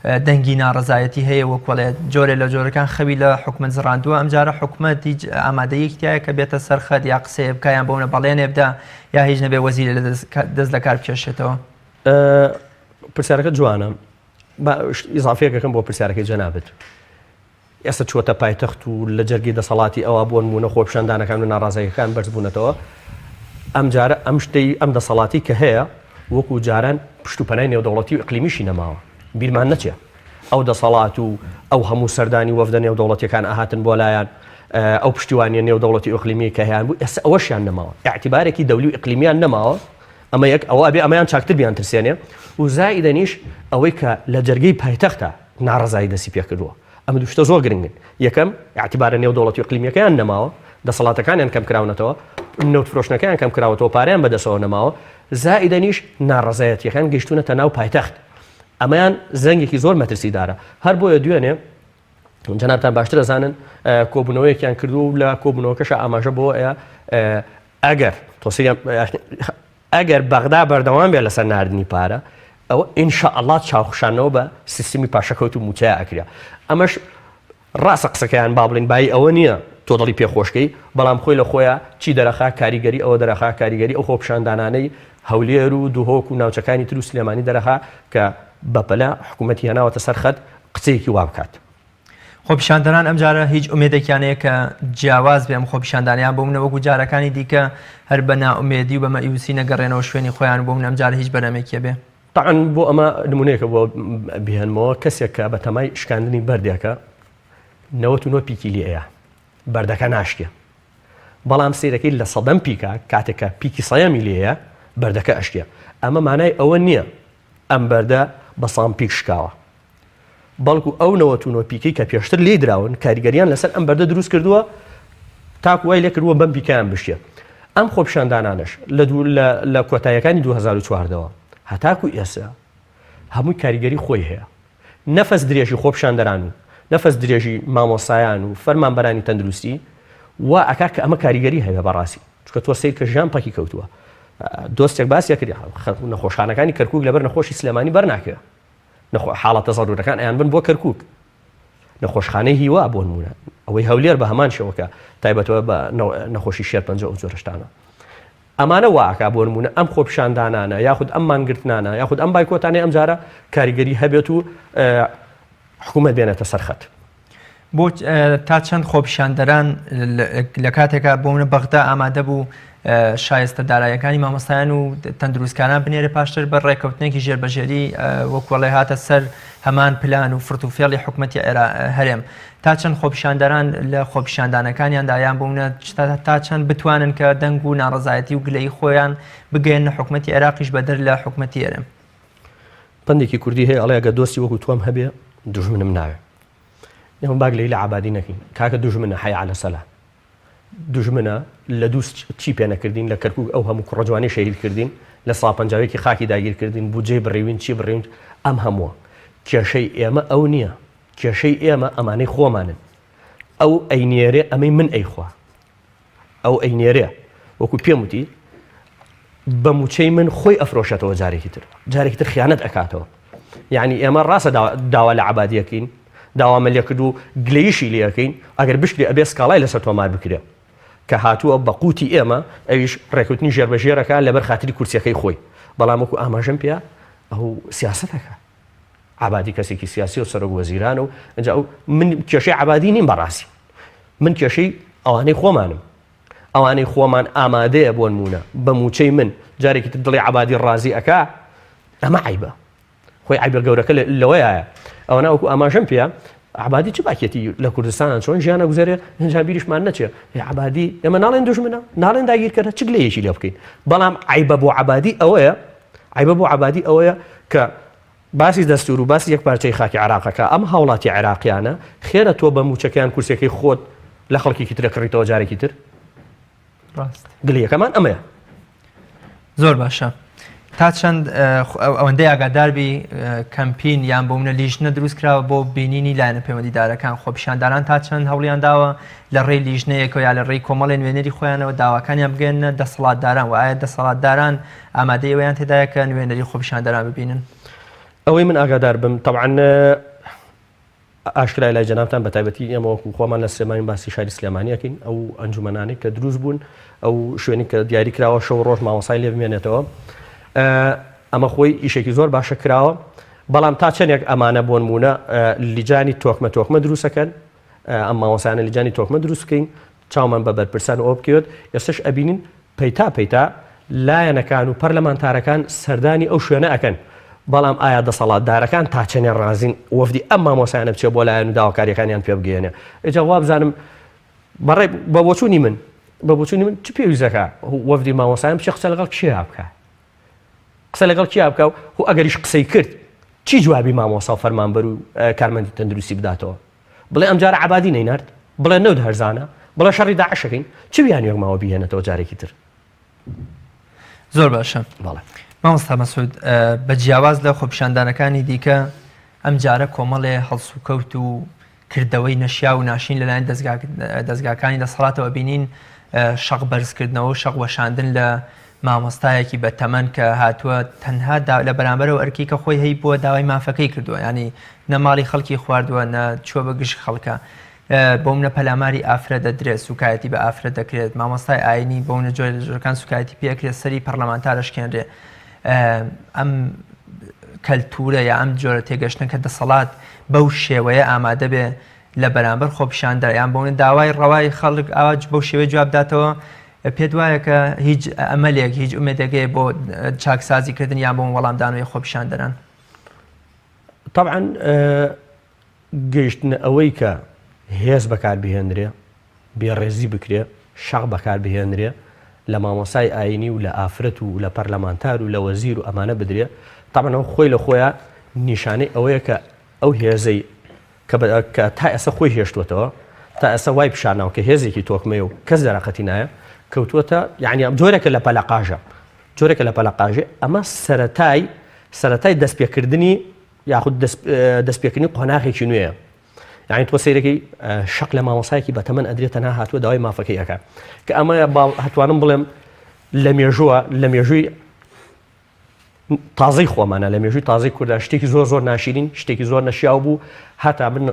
دەنگی ناڕەزایەتی هەیە وەکوڵێت جۆرێ لە جۆرەکان خەوی لە حکومەت زڕاندووە ئەمجارە حکومەت هیچ ئامادەیەکی تایە کە بێتە سەرخەت یا قسەیە بکایان بۆنە بەڵێنێ بدا یا هیچ نەبێ وەزیرە دەست لە کار بکێشێتەوە. پرسیارەکە جوانە ئیزافەیەکەکەم بۆ پرسیارەکەی جەنابەت. ئێستا چووەتە پایتەخت و لە جەرگی دەسەڵاتی ئەوە بۆ نمونە خۆپیشاندانەکان و ناڕازاییەکان بەرز بوونەتەوە ئەمجارە ئەم شتەی ئەم دەسەڵاتی کە هەیە وەکو جاران پشتوپەنای نێودەوڵەتی و ئیقلیمیشی نەماوە بیرمان نەچێ ئەو دەسەڵات و ئەو هەموو سەردانی وەفدە نێودەوڵەتیەکان ئاهاتن بۆ لایەن ئەو پشتیوانیە نێودەوڵەتی ئیقلیمی کە هەیەیان بوو ئێستا ئەوەشیان نەماوە ئاعتیبارێکی دەولی و ئیقلیمیان نەماوە ئەمە یەک ئەوە ئەبێ ئەمەیان چاکتر بیان ترسێنێ و زائیدەنیش ئەوەی کە لە جەرگەی پایتەختە ناڕەزایی دەستی پێ کردووە ئەمە دوو شتە زۆر گرنگن یەکەم ئاعتیبارە نێودەوڵەتی و ئیقلیمیەکەیان نەماوە دەسەڵاتەکانیان کەم کراونەتەوە نەوتفرۆشتەکەیان کەم کراوەتەوە پارەیان بەدەسەوە نەماوە زائیدەنیش ناڕەزایەتیەکان گەیشتونەتە ناو پایتەخت ئەمەیان زەنگێکی زۆر مەترسیدارە هەر بۆیە دوێنێ جەنابتان باشتر دەزانن کۆبوونەوەیەکیان کردو و لە کۆبوونەوەکەش ئاماژە بۆ ئەگەر ئەگەر بەغدا بەردەوام بێت لەسەر ناردنی پارە ئەوە ئینشاءالله چاوخشانەوە بە سیستمی پاشەکەوت و موچای ئەکریا ئەمەش ڕاستە قسەکەیان با بڵین بای ئەوە نییە تۆ دڵی پێخۆشکەی بەڵام خۆی لە خۆیان چی دەرەخا کاریگەری ئەوە دەرەخا کاریگەری ئەو خۆپیشاندانانەی هەولێر و دووهۆک و ناوچەکانی تر و سلێمانی دەرەخا کە بەپەلا حکوومەتی هێناوەتە سەر خەت قسەیەکی وا بکات. خۆپیشاندانان ئەمجارە هیچ ئومێدێکیانەیە کە جیاواز بێم خۆپیشاندانیان بوونە وەکو جارەکانی دیکە هەر بە ناومێدی و بە مەیوسی نەگەڕێنەوە شوێنی خۆیان بوون ئەمجار هیچ بەرەمێکیە بێ. طبعاً بۆ ئەمە نمونەیەکە بۆ بهێنمەوە کەسێک کە بە تەمای شکاندنی بەردێکە 99 پیکی لێیە بەردەکە ناشکێ بەڵام سیرەکەی لە 100 پیکە کاتێکە پیکی سەیەمی لێیە بەردەکە ئەشکێ ئەمە مانای ئەوە نییە ئەم بەردە بە 100 پیک شکاوە بەڵکو ئەو 99 پیکەی کە پێشتر لێ دراون کاریگەریان لەسەر ئەم بەردە دروست کردووە تاکو وای لێ کردووە بەم پیکیان بشتێ ئەم خۆپیشاندانانش لە کۆتاییەکانی 2014ەوە هەتاکو ئێستا هەمووی کاریگەری خۆی هەیە نەفەس درێژی خۆپیشاندەران و نەفەس درێژی مامۆسایان و فەرمانبەرانی تەندروستی وا ئەکا کە ئەمە کاریگەری هەیە بەڕاستی چکە تۆ سیر کە ژیان پاکی کەوتووە دۆستێک باسیە کردی نەخۆشخانەکانی کەرکووک لەبەر نەخۆشی سلێمانی بەرناکرێ حاڵەتە زەڕورەکان ئەیان بن بۆ کەرکووک نەخۆشخانەی هیوا بۆ نمونە ئەوەی هەولێر بە هەمان شێوەکە تایبەتەوە بە نەخۆشی شێرپەنجە و جۆرەشتانە ئەمانە واکا بۆ نمونە ئەم خۆپیشاندانانە یاخود ئەم مانگرتنانە یاخود ئەم بایکۆتانەی ئەمجارە کاریگەری هەبێت و حکوومەت بێنێتە سەرخەت بۆ تا چەند خۆپیشاندەران لە کاتێکە بۆمە بەغدا ئامادە بوو شایستە دارایەکانی مامۆستایان و تەندروستکاران بنێرە پاشتر بە ڕێکەوتنێکی ژێربەژێری وەکوەڵێ هاتە سەر هەمان پلان و فرتوفێڵی حکوومەتی هەرێم تا چەند خۆپیشاندەران لە خۆپیشاندانەکانیان دایان بوونە تا چەند بتوانن کە دەنگ و ناڕەزایەتی و گلەی خۆیان بگەێنە حکوومەتی عێراقیش بەدەر لە حکوومەتی هەرێم. پندێکی کوردی هەیە ئەڵێ ئەگە دۆستی وەکو تۆم هەبێ دوژمنم ناوێ ئێمە باگ لە عابادی نەکەین کاکە دوژمنە حەی عەلە سەلا دوژمنە لە دووست چی پێ نەکردین لە کەرکووک ئەو هەموو کوڕەجوانی شەهید کردین لە ساپەنجاوێکی خاکی داگیر کردین بودجێ بڕێوین چی بڕێوین ئەم هەمووە کێشەی ئێمە ئەو نییە کێشەی ئێمە ئەمانەی خۆمانن ئەو ئەینێرێ ئەمەی من ئەیخوا ئەو ئەینێرێ وەکو پێم وتی بە موچەی من خۆی ئەفرۆشێتەوە جارێکی تر خیانەت ئەکاتەوە یعنی ئێمە ڕاستە داوا لە عابادیەکەین داوامە لێ کرد و گلەیشی لێەکەین ئەگەر بشتی ئەبێ سکاڵای لەسەر تۆمار بکرێ کە هاتووە بە قوتی ئێمە ئەویش ڕێکوتنی ژێربەژێرەکە لەبەر خاتری کورسیەکەی خۆی بەڵام وەکو ئاماژەم پێ ئەو سیاسەتەکە عابادی کەسێکی سیاسی و سەرۆک وەزیران و ئەنجا ئەو من کێشەی عابادی نیم بەڕاستی من کێشەی ئەوانەی خۆمانم ئەوانەی خۆمان ئامادەیە بۆ نمونە بە موچەی من جارێکی تر دڵی عابادی ڕازی ئەکا ئەمە عیبە خۆی عیبە گەورەکە لەوەیە ئەوە ناوەکو ئاماژەم پێ عبادی چ باکێتی لە کوردستان چۆن ژیانە گوزارێ هەنجا بیریشمان نەچێ عبادی ئێمە ناڵێن دوژمنە ناڵێن داگیرکەرە چ لەیەکی لێ بکەین بەڵام عیبە بۆ عبادی ئەوەیە کە باسی دەستور و باسی یەک پارچەی خاکی عراقەکە ئەم هاوڵاتی عێراقیانە خێرە تۆ بە موچەکەیان کورسەکەی خۆت لە خەڵکێکی ترە کڕیتەوە جارێکی تر گلەکەمان ئەمەیە زۆر باشە تا چەند ئەوەندەی ئاگاداربی کەمپین یان بۆ منە لیژنە دروست کراوە بۆ بینینی لایەنە پەیوەندیدارەکان خۆپیشانداران تا چەند هەوڵیان داوە لە ڕێی لیژنەیەکەوە یا لە ڕێی کۆمەڵی نوێنەری خۆیانەوە داواکانیان بگەنە دەسەڵاتداران و ئایا دەسەڵاتداران ئامادەی ئەویان تێدایە کە نوێنەری خۆپیشانداران ببینن ئەوەی من ئاگادار بم طبعاً ئاشکرای لای جەنابتان بە تایبەتی ئێمە وەکو خۆمان لە سلێمانی باسی شاری سلێمانیەکەین ئەو ئەنجومەنانەی کە دروست بوون ئەو شوێنی کە دیاری کراوە شەو ڕۆژ مامۆسای لێ بمێنێتەوە ئەمە خۆی ئیشێکی زۆر باشە کراوە بەڵام تا چەندێک ئەمانە بۆ نمونە لیجانی تۆکمە دروستەکەن ئەم مامۆسایانە لیجانی تۆکمە دروستکەین چاومان بە بەرپرسان ئەوە بکەوێت ئێستش ئەبینین پەیتا لایەنەکان و پەرلەمانتارەکان سەردانی ئەو شوێنە ئەکەن بەڵام ئایا دەسەڵاتدارەکان تا چەندێ ڕازین وەفدی ئەم مامۆسایانە بچێت بۆ لایەن و داواکاریەکانیان پێ بگەێنێ ئێجا وا بزانم بەڕێ بە بۆچوونی من چ پێویستەکە وەفدی مامۆسایان بچێت قسە لەگەڵ کێ بکە قسە لەگەڵ کێ بکە و ئەگەریش قسەی کرد چی جوابی مامۆسا و فەرمانبەر و کارمەندی تەندروستی بداتەوە بڵێ ئەم جارە عەبادی نەینارد بڵێ نەود هەرزانە بڵێ شەڕی داعشەکەین چ بیانیێکماوە بهێنێتەوە جارێکی تر زۆر باشە بەڵێ مامۆستا مەسعود بە جیاواز لە خۆپیشاندانەکانی دیکە ئەم جارە کۆمەڵێ هەڵس و کەوت و کردەوەی نەشیا و ناشین لەلایەن دەستگاکانی دەسەڵاتەوە بینین شەق بەرزکردنەوە و شەق وەشاندن لە مامۆستایەکی بە تەمەن کە هاتووە تەنها لە بەرامبەرەوە ئەرکی کە خۆی هەی بووە داوای مافەکەی کردووە ینی نە ماڵی خەڵکی خواردووە نە چووە بە گشت خەڵکە بۆ منە پەلاماری ئافرە دەدرێت سوکایەتی بە ئافرە دەکرێت مامۆستای ئاینی بۆ منە جۆرەکان سوکایەتی پێکرێت سەری پەرلەمانتارشکێنرێ ئەم کەلتورە یا ئەم جۆرە تێگەشتن کە دەسەڵات بەو شێوەیە ئامادە بێ لە بەرامبەر خۆپیشاندار یان بۆ منە داوای ڕەوای خەڵک ئاوا بەو شێوەیە جوابداتەوە پێت وایە کە هیچ ئەمەلێک هیچ ئومێدەگەی بۆ چاکسازیکردن یان بۆ وەڵامدانەوەی خۆپیشاندەران طبعاً گەیشتنە ئەوەی کە هێز بەکاربهێنرێ بێڕێزی بکرێ شەق بەکاربهێنرێ لە مامۆسای ئاینی و لە ئافرەت و لە پەرلەمانتار و لە وەزیر و ئەمانە بدرێ طبعاً ئەو خۆی لە خۆیان نیشانەی ئەوەیە کە ئەو هێزەی کە تا ئێستا خۆی هێشتوێتەوە تا ئێستا وای پیشاناوە کە هێزێکی تۆکمەیە و کەس دەراقەتی نایە کەوتووەتە یعنی جۆرێکە لە پەلەقاژە ئەمە سەرەتای دەستپێکردنی یاخود دەستپێکردنی قۆناغێکی نوێیە یعنی تۆ سەیرەکەی شەق لە مامۆسایەکی بەتەمەن ئەدرێت تەنها هاتووە داوای مافەکەی ئەکە کە ئەمە هەتوانم بڵێم لە مێژووی تازەی خۆمانە لە مێژووی تازەی کووردا شتێکی زۆر ناشرین شتێکی زۆر نەشیاو بوو هەتا من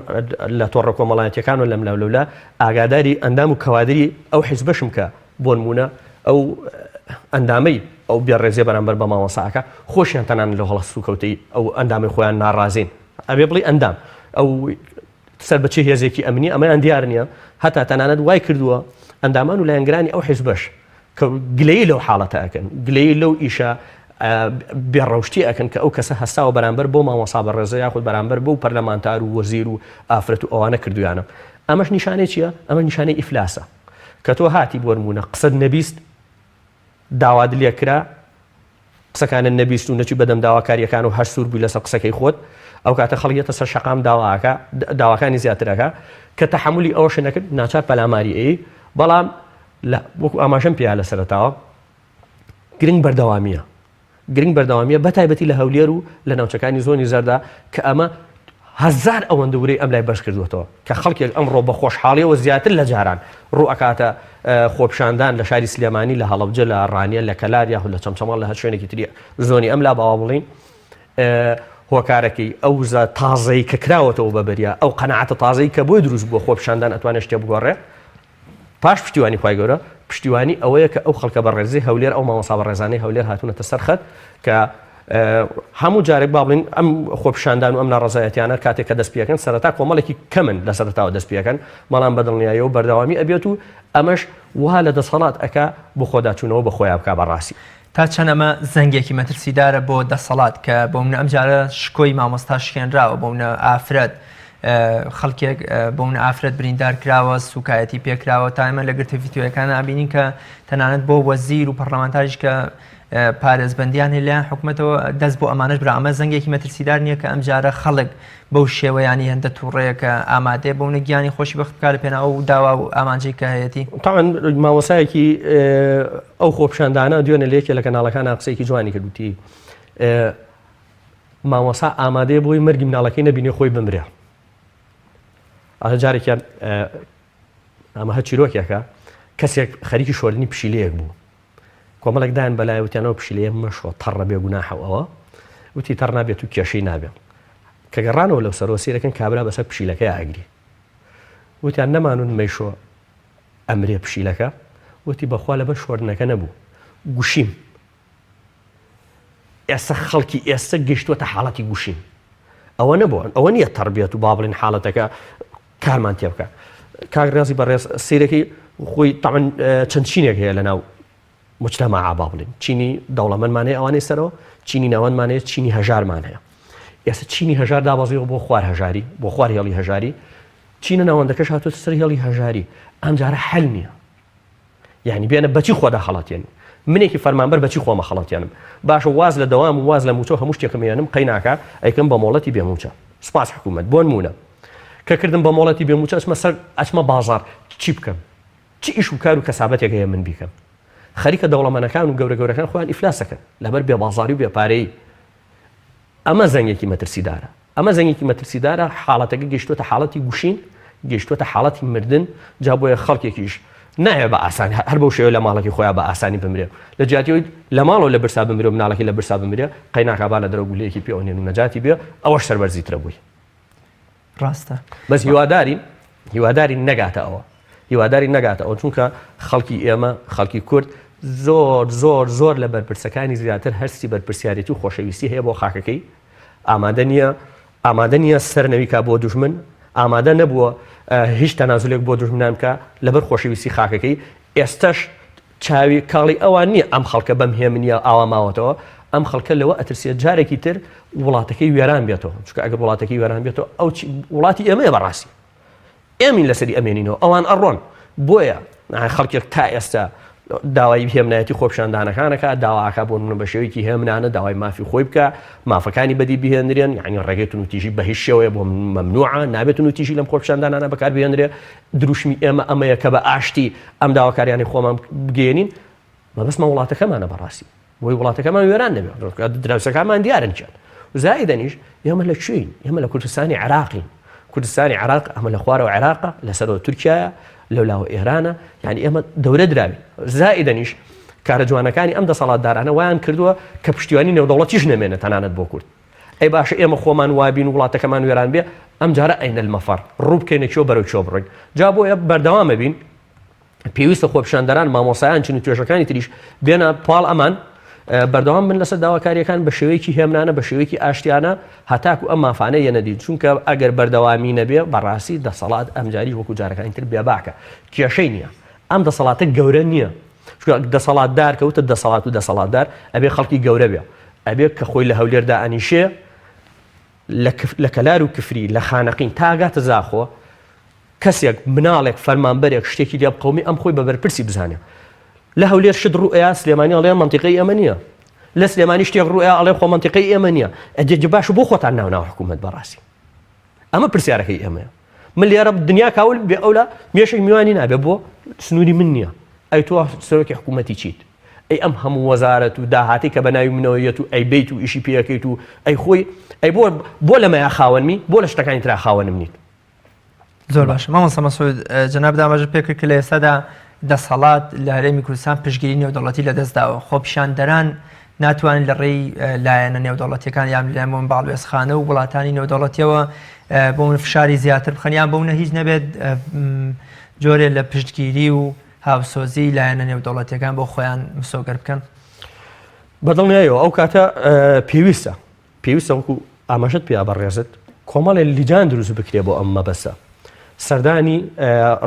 لە تۆڕە کۆمەڵایەتیەکان و لەملاولەولا ئاگاداری ئەندام و کەوادری ئەو حیزبەشم کە بۆ نمونە ئەو ئەندامەی ئەو بێڕێزیە بەرامبەر بە مامۆساکە خۆشیان تەنان لە هەڵە سوکەوتەی ئەو ئەندامی خۆیان ناڕازین ئەبێ بڵێ ئەندام ئەو سەر بەچی هێزێکی ئەمنی ئەمەیان دیار نییە هەتا تەنانەت وای کردووە ئەندامان و لایەنگرانی ئەو حیزبەش کە گلەیی لەو حاڵەتە ئەکەن گلەیی لەو ئیشە بێڕەوشتی ئەکەن کە ئەو کەسە هەستاوە بەرامبەر بۆ مامۆسا بەڕێزە یاخود بەرامبەر بۆ پەرلەمانتار و وەزیر و ئافرەت و ئەوانە کردویانە ئەمەش نیشانەی چییە؟ ئەمە نیشانەی ئیفلاسە کە تۆ هاتی بۆ نمونە قسەت نەبیست داواد لێکرا قسەکانە نەبیست و نەچی بەدەم داواکاریەکان و هەر سوور بووی لەسەر قسەکەی خۆت ئەو کاتە خەڵکێتە سەر شەقام داواکانی زیاترەکە کە تەحملی ئەوەش نەکرد ناچار پەلاماری ئەی بەڵام وەکو ئاماژەم پێیا لە سەرەتاوە گرنگ بەردەوامیە بەتایبەتی لە هەولێر و لە ناوچەکانی زۆنی زەردا کە ئەمە هەزار ئەوەندە ورەی ئەم لای بەش کردوێتەوە کە خەڵکێک ئەمڕۆ بە خۆشحاڵیەوە زیاتر لە جاران ڕوو ئەکاتە خۆپیشاندان لە شاری سلێمانی لە هەڵەبجە لە ڕانیە لە کەلار یاخود لە چەمچەماڵ لە هەر شوێنێکی تری زۆنی ئەم لا باوا بڵین هۆکارەکەی ئەو تازەی کە کراوەتەوە بەبەریا ئەو قەنەعەتە تازەی کە بۆی دروست بووە خۆپیشاندان ئەتوانێت شتێ بگۆڕێ پاش پشتیوانی خوای گەورە پشتیوانی ئەوەیە کە ئەو خەڵکە بەڕێزی هەولێر ئەو مامۆسا بەڕێزانەی هەولێر هاتوونەتە سەر خەت کە هەموو جارێک با بڵین ئەم خۆپیشاندان و ئەم ناڕەزایەتیانە کاتێک کە دەستپێکەن سەرەتا کۆمەڵێکی کەمن لە سەرەتاوە دەستپێکەن بەڵام بەدڵنیایە و بەردەوامی ئەبێت و ئەمەش وها لە دەسەڵات ئەکا بۆ خۆداچوونەوە بە خۆیان بکا بەڕاستی تا چەند ئەمە زەنگێکی مەترسیدارە بۆ دەسەڵات کە بۆ منە ئەم جارە شکۆی مامۆستا شکێنراوە بۆ منە ئافرەت خەڵکێک بۆون ئافرەت بریندار کراوە سوکایەتی پێکراوە تا ئێمە لەگەر تەلەڤیزیۆنەکان ئابینین کە تەنانەت بۆ وەزیر و پەرلەمانتاریش کە پارێزبەندیان هەیە لایەن حکوومەتەوە دەست بۆ ئەمانەش برا ئەمە زەنگێکی مەترسیدار نییە کە ئەم جارە خەڵک بەو شێوەیانی هەندە تووڕەیەکە ئامادەیە بۆونە گیانی خۆشی بەخت بکات لە پێناوە و داوا و ئامانجەی کە هەیەی تاوان مامۆسایەکی ئەو خۆپشاندانە دوێنە لێکێ لە کەناڵەکان قسەیەکی جوانی کردوتی مامۆسا ئامادەیە بۆی مەرگی مناڵەکەی نەبینێ خۆی بمرێ ئەە جارێکیان ئەمە هە چیرۆکێکە کەسێک خەریکی شۆردنی پشیلەیەک بوو کۆمەڵێک دایان بەلای وتیانەوە پشیلەیە مەشۆ تەڕە بێ گوناحەوە وتی تەڕ نابێت و کێشەی نابێ کە گەڕانەوە لەو سەرەوە سیرەکەن کابرا بەسەر پشیلەکەی ئاگری وتیان نەمانون مەیشۆ ئەمرێ پشیلەکە وتی بەخوا لەبەر شۆردنەکە نەبوو گوشیم ئێستا خەڵکی ئێستا گەیشتووەتە حاڵەتی گوشیم ئەوە نەبووە ئەوە نییە تەربیەت و با بڵێن حاڵەتەکە کارمان تێ بکە کاکڕازی بەڕێز سیرەکەی خۆی تاعن چەند چینێک هەیە لەناو مجتەماع با بڵێن چینی دەوڵەمەندمان هەیە ئەوانەی سەرەوە چینی ناوەندمان هەیە چینی هەژارمان هەیە ئێستا چینی هەژار دابەزیەوە بۆ خوار هەژاری بۆ خوار هێڵی هەژاری چینە ناوەندەکەش هاتووەتە سەر هێڵی هەژاری ئەم جارە حەل نییە یعنی بێنە بەچی خۆدا خەڵاتێنی منێکی فەرمانبەر بەچی خۆمە خەڵاتیانم باشە واز لە دەوام و واز لە موچە هەموو شتێکمێنم قەی ناکە ئەیکەم بە مۆڵەتی بێموچە سپاس حکوومەت بۆ نمونە کە کردم بە مۆڵەتی بێموچە ئەچمە بازار چی بکەم چی ئیش و کار و کەسابەتێک هەیە من بیکەم خەریکە دەوڵەمەندەکان و گەورە گەورەکان خۆیان ئیفلاسەکەن لەبەر بێ بازاری و بێپارەی ئەمە زەنگێکی مەترسیدارە ئەمە زەنگێکی مەترسیدارە حاڵەتەکە گەیشتووەتە حاڵەتی گوشین گەیشتووەتە حاڵەتی مردن جا بۆیە خەڵکێکیش نایە بە ئاسانی هەر بەو شێوە لە ماڵێکی خۆیان بە ئاسانی بمرێ لە جیاتیەوەی لە ماڵەوە لە برسا بمرێ و مناڵێکی لە برسا بمرێ قەی ناکابا لە دەرەوە گولەیەکی پێوەنێن و نەجاتی بێ ئەوەش سەربەرزیترە بووی ڕاستە بەس هیواداری نەگاتە ئەوە هیواداری نەگاتە ئەوە چونکە خەڵکی ئێمە خەڵکی کورد زۆر زۆر زۆر لە بەرپرسەکانی زیاتر هەرسی بەرپرسیارەتی و خۆشەویستی هەیە بۆ خاکەکەی ئامادە نییە سەرنەویکا بۆ دوژمن ئامادە نەبووە هیچ تەنازولێک بۆ دوژمنان بکە لەبەر خۆشەویستی خاکەکەی ئێستش چاوی کاڵی ئەوان نییە ئەم خەڵکە بەم هێمنیە ئاوا ماوەتەوە ئەم خەڵکە لەوە ئەترسێت جارێکی تر وڵاتەکەی وێران بێتەوە چونکە ئەگەر وڵاتەکەی وێران بێتەوە ئەو وڵاتی ئێمەیە بەڕاستی ئێمین لەسەری ئەمێنینەوە ئەوان ئەڕۆن بۆیە خەڵکێک تا ئێستا داوای هێمنایەتی خۆپشاندانەکانەکە داواکە بۆ منە بە شێوەیەکی هێمنانە داوای مافی خۆی بکە مافەکانی بەدی بهێنرێن یعنی ڕێگەیت و تیژی بە هیچ شێوەیە بۆ مەمنوعە نابێت و تیژی لەم خۆپشاندانانە بەکار بهێنرێ دروشمی ئێمە ئەمەیە کە بە ئاشتی ئەم داواکاریانی خۆمان بگەێنین مەبەستمە وڵاتەکەمانە بەڕاستی بۆی وڵاتەکەمان وێران نەبێت دراوسەکانمان دیارن چێت زائدەنیش ئێمە لە کوێین ئێمە لە کوردستانی عێراقین کوردستانی عێراق ئەمە لە خوارەوە عێراقە لەسەرەوە تورکیایە لەولاوە ئێرانە یعنی ئێمە دەورە دراوی زائدەنیش کارە جوانەکانی ئەم دەسەڵاتدارانە وایان کردووە کە پشتیوانی نێودەوڵەتیش نەمێنێت تەنانەت بۆ کورد ئەی باشە ئێمە خۆمان وابین و وڵاتەکەمان وێران بێ ئەم جارە ئەینە المەفەر ڕوو بکەینە چۆ بەرەو چۆ بڕۆین جا بۆیە بەردەوامە بین پێویستە خۆپشاندەران مامۆسایان چین و توێژەکانی تریش بێنە پاڵ ئەمان بەردەوام من لەسەر داواکاریەکان بە شێوەیەکی هێمنانە بە شێوەیەکی ئاشتیانە هەتاکو ئەم مافانە یەنەدین چونکە ئەگەر بەردەوامی نەبێ بەڕاستی دەسەڵات ئەمجاری وەکو جارەکانی تر بێباکە کێشەی نییە ئەم دەسەڵاتە گەورە نییە دەسەڵاتدار کەوتە دەسەڵات و دەسەڵاتدار ئەبێ خەڵکی گەورە بێ ئەبێ کە خۆی لە هەولێردا ئەنیشێ لە کەلار و کفری لە خانەقین تاگاتە زاخۆ کەسێک مناڵێک فەرمانبەرێک شتێکی لێ بقەومی ئەم خۆی بە بەرپرسی بزانێ لە هەولێر شت ڕوئەیە سلێمانی ئەڵێ منتیقەی ئێمە نییە لە سلێمانی شتێک ڕوئەیە ئەڵێ خۆ منتیقەی ئێمە نییە ئەجێ باش بۆ خۆتان ناو حکوومەت بەڕاستی ئەمە پرسیارەکەی ئێمەیە من لێرە دنیا کاول بێ ئەولا مێشەی میوانی نابێ بۆ سنووری من نییە ئەی تۆ سەرۆکی حکوومەتی چیت ئەی ئەم هەموو وەزارەت و داهاتی کە بەناوی منەوەیەت و ئەی بیت و ئیشی پێەکەیت و ئەی خۆی ئەی بۆ لەمەیە خاوەنمی بۆ لە شتەکانی ترا خاوەنم نیت زۆر باش مامۆستا مەسعود جەناب دامەژە پێکرد کە لە ئێستادا دەسەڵات لە هەرێمی کوردستان پشتگیری نێودەوڵەتی لەدەستداوە خۆپیشاندەران ناتوانن لە ڕێی لایەنە نێودەوڵەتیەکان یان لەمەوە باڵێزخانە و وڵاتانی نێودەوڵەتیەوە بۆ من فشاری زیاتر بخەنیان بۆ منە هیچ نەبێت جۆرێ لە پشتگیری و هاوسۆزی لایەنە نێودەوڵەتیەکان بۆ خۆیان مسۆگەر بکەن بەدڵنیایەوە ئەو کاتە پێویستە وەکو ئاماژەت پێیا بەڕێزت کۆمەڵێ لیجان دروست بکرێ بۆ ئەم مەبەستە سەردانی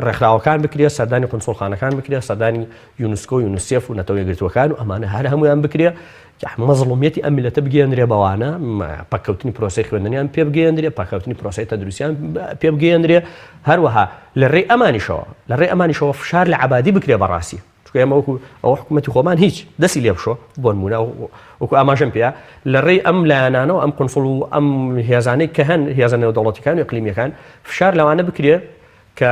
ڕێکخراوەکان بکرێ، سەردانی قونسوڵخانەکان بکرێ، سەردانی یونسکۆ و یونیسێف و نەتەوە یەکگرتووەکان و ئەمانە هەر هەمویان بکرێ مەزڵومیەتی ئەم میلەتە بگەێنرێ بەوانە پاککەوتنی پرۆسی خوێندنیان پێ بگەێنرێ، پاککەوتنی پرۆسی تەندروستیان پێ بگەێنرێ، هەروەها لە ڕێی ئەمانیشەوە فشار لە عەبادی بکرێ بەڕاستی. چونکە ئێمە وەکو ئەوە حکوومەتی خۆمان هیچ دەستی لێ بشۆ بۆ نمونە وەکو ئاماژەم پێەیە لە ڕێی ئەم لایەنانەوە ئەم قونسڵ و ئەم هێزانەی کە هەن هێزە نێودەوڵەتیەکان و ئیقلیمیەکان فشار لەوانە بکرێ کە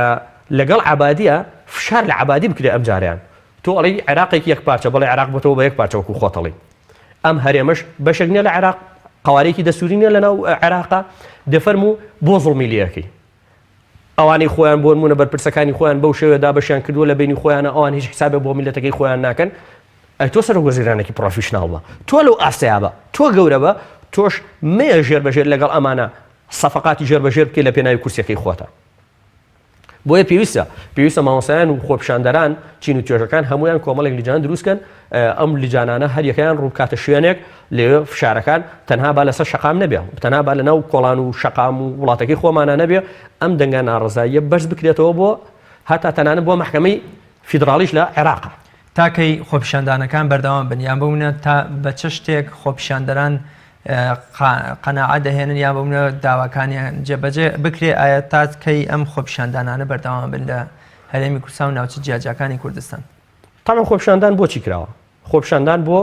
لەگەڵ عەبادیە فشار لە عەبادی بکرێ ئەم جاریان. تۆ ئەڵێ عێراقێکی یەک پارچە بەڵێ عێراق بۆتەوە بە یەک پارچە وەکو خۆتەڵی. ئەم هەرێمەش بەشێک نییە لە عێراق، قەوارێکی دەستوری نییە لەناو عێراقا، دەفەرموو بۆ زوڵمی لێەکەی. ئەوانەی خۆیان بۆ نمونە بەرپرسەکانی خۆیان بەو شێوەدا بەشیان کردووە لە بینی خۆیانە، ئەوان هیچ حسابێ بۆ میلەتەکەی خۆیان ناکەن. ئەی تۆ سەرۆک وەزیرانێکی پرۆفیشناڵ بە، تۆ لەو ئاسەیە بە، تۆ گەورە بە، تۆش مەیە ژێربەژێر لەگەڵ ئەمانە سەفەقاتی ژێربەژێر بکەی لە پێناوی کورسیەکەی خۆتە. بۆیە پێویستە مامۆستایان و خۆپیشاندەران چین و توێژەکان هەمویان کۆمەڵێک لیجان دروستکەن، ئەم لیجانانە هەر یەکەیان ڕووکاتە شوێنێک لێ فشارەکان تەنها با لەسەر شەقام نەبێ، تەنها با لەناو کۆڵان و شەقام و وڵاتەکەی خۆمانە نەبێ، ئەم دەنگە ناڕزاییە بەرز بکرێتەوە بۆ هەتا تەنانەت بۆ محکەمەی فیدراڵیش لە عێراقا. تاکەی خۆپیشاندانەکان بەردەوام بنیان بوونە تا بە چ شتێک خۆپیشاندەران قەناعەت دەهێنن یان بوونە داواکانیان جێبەجێ بکرێ. ئایا تاکەی ئەم خۆپیشاندانانە بەردەوام بن لە هەرێمی کوردستان و ناوچە جیاجەکانی کوردستان؟ تامان خۆپیشاندان بۆچی کراوە؟ خۆپیشاندان بۆ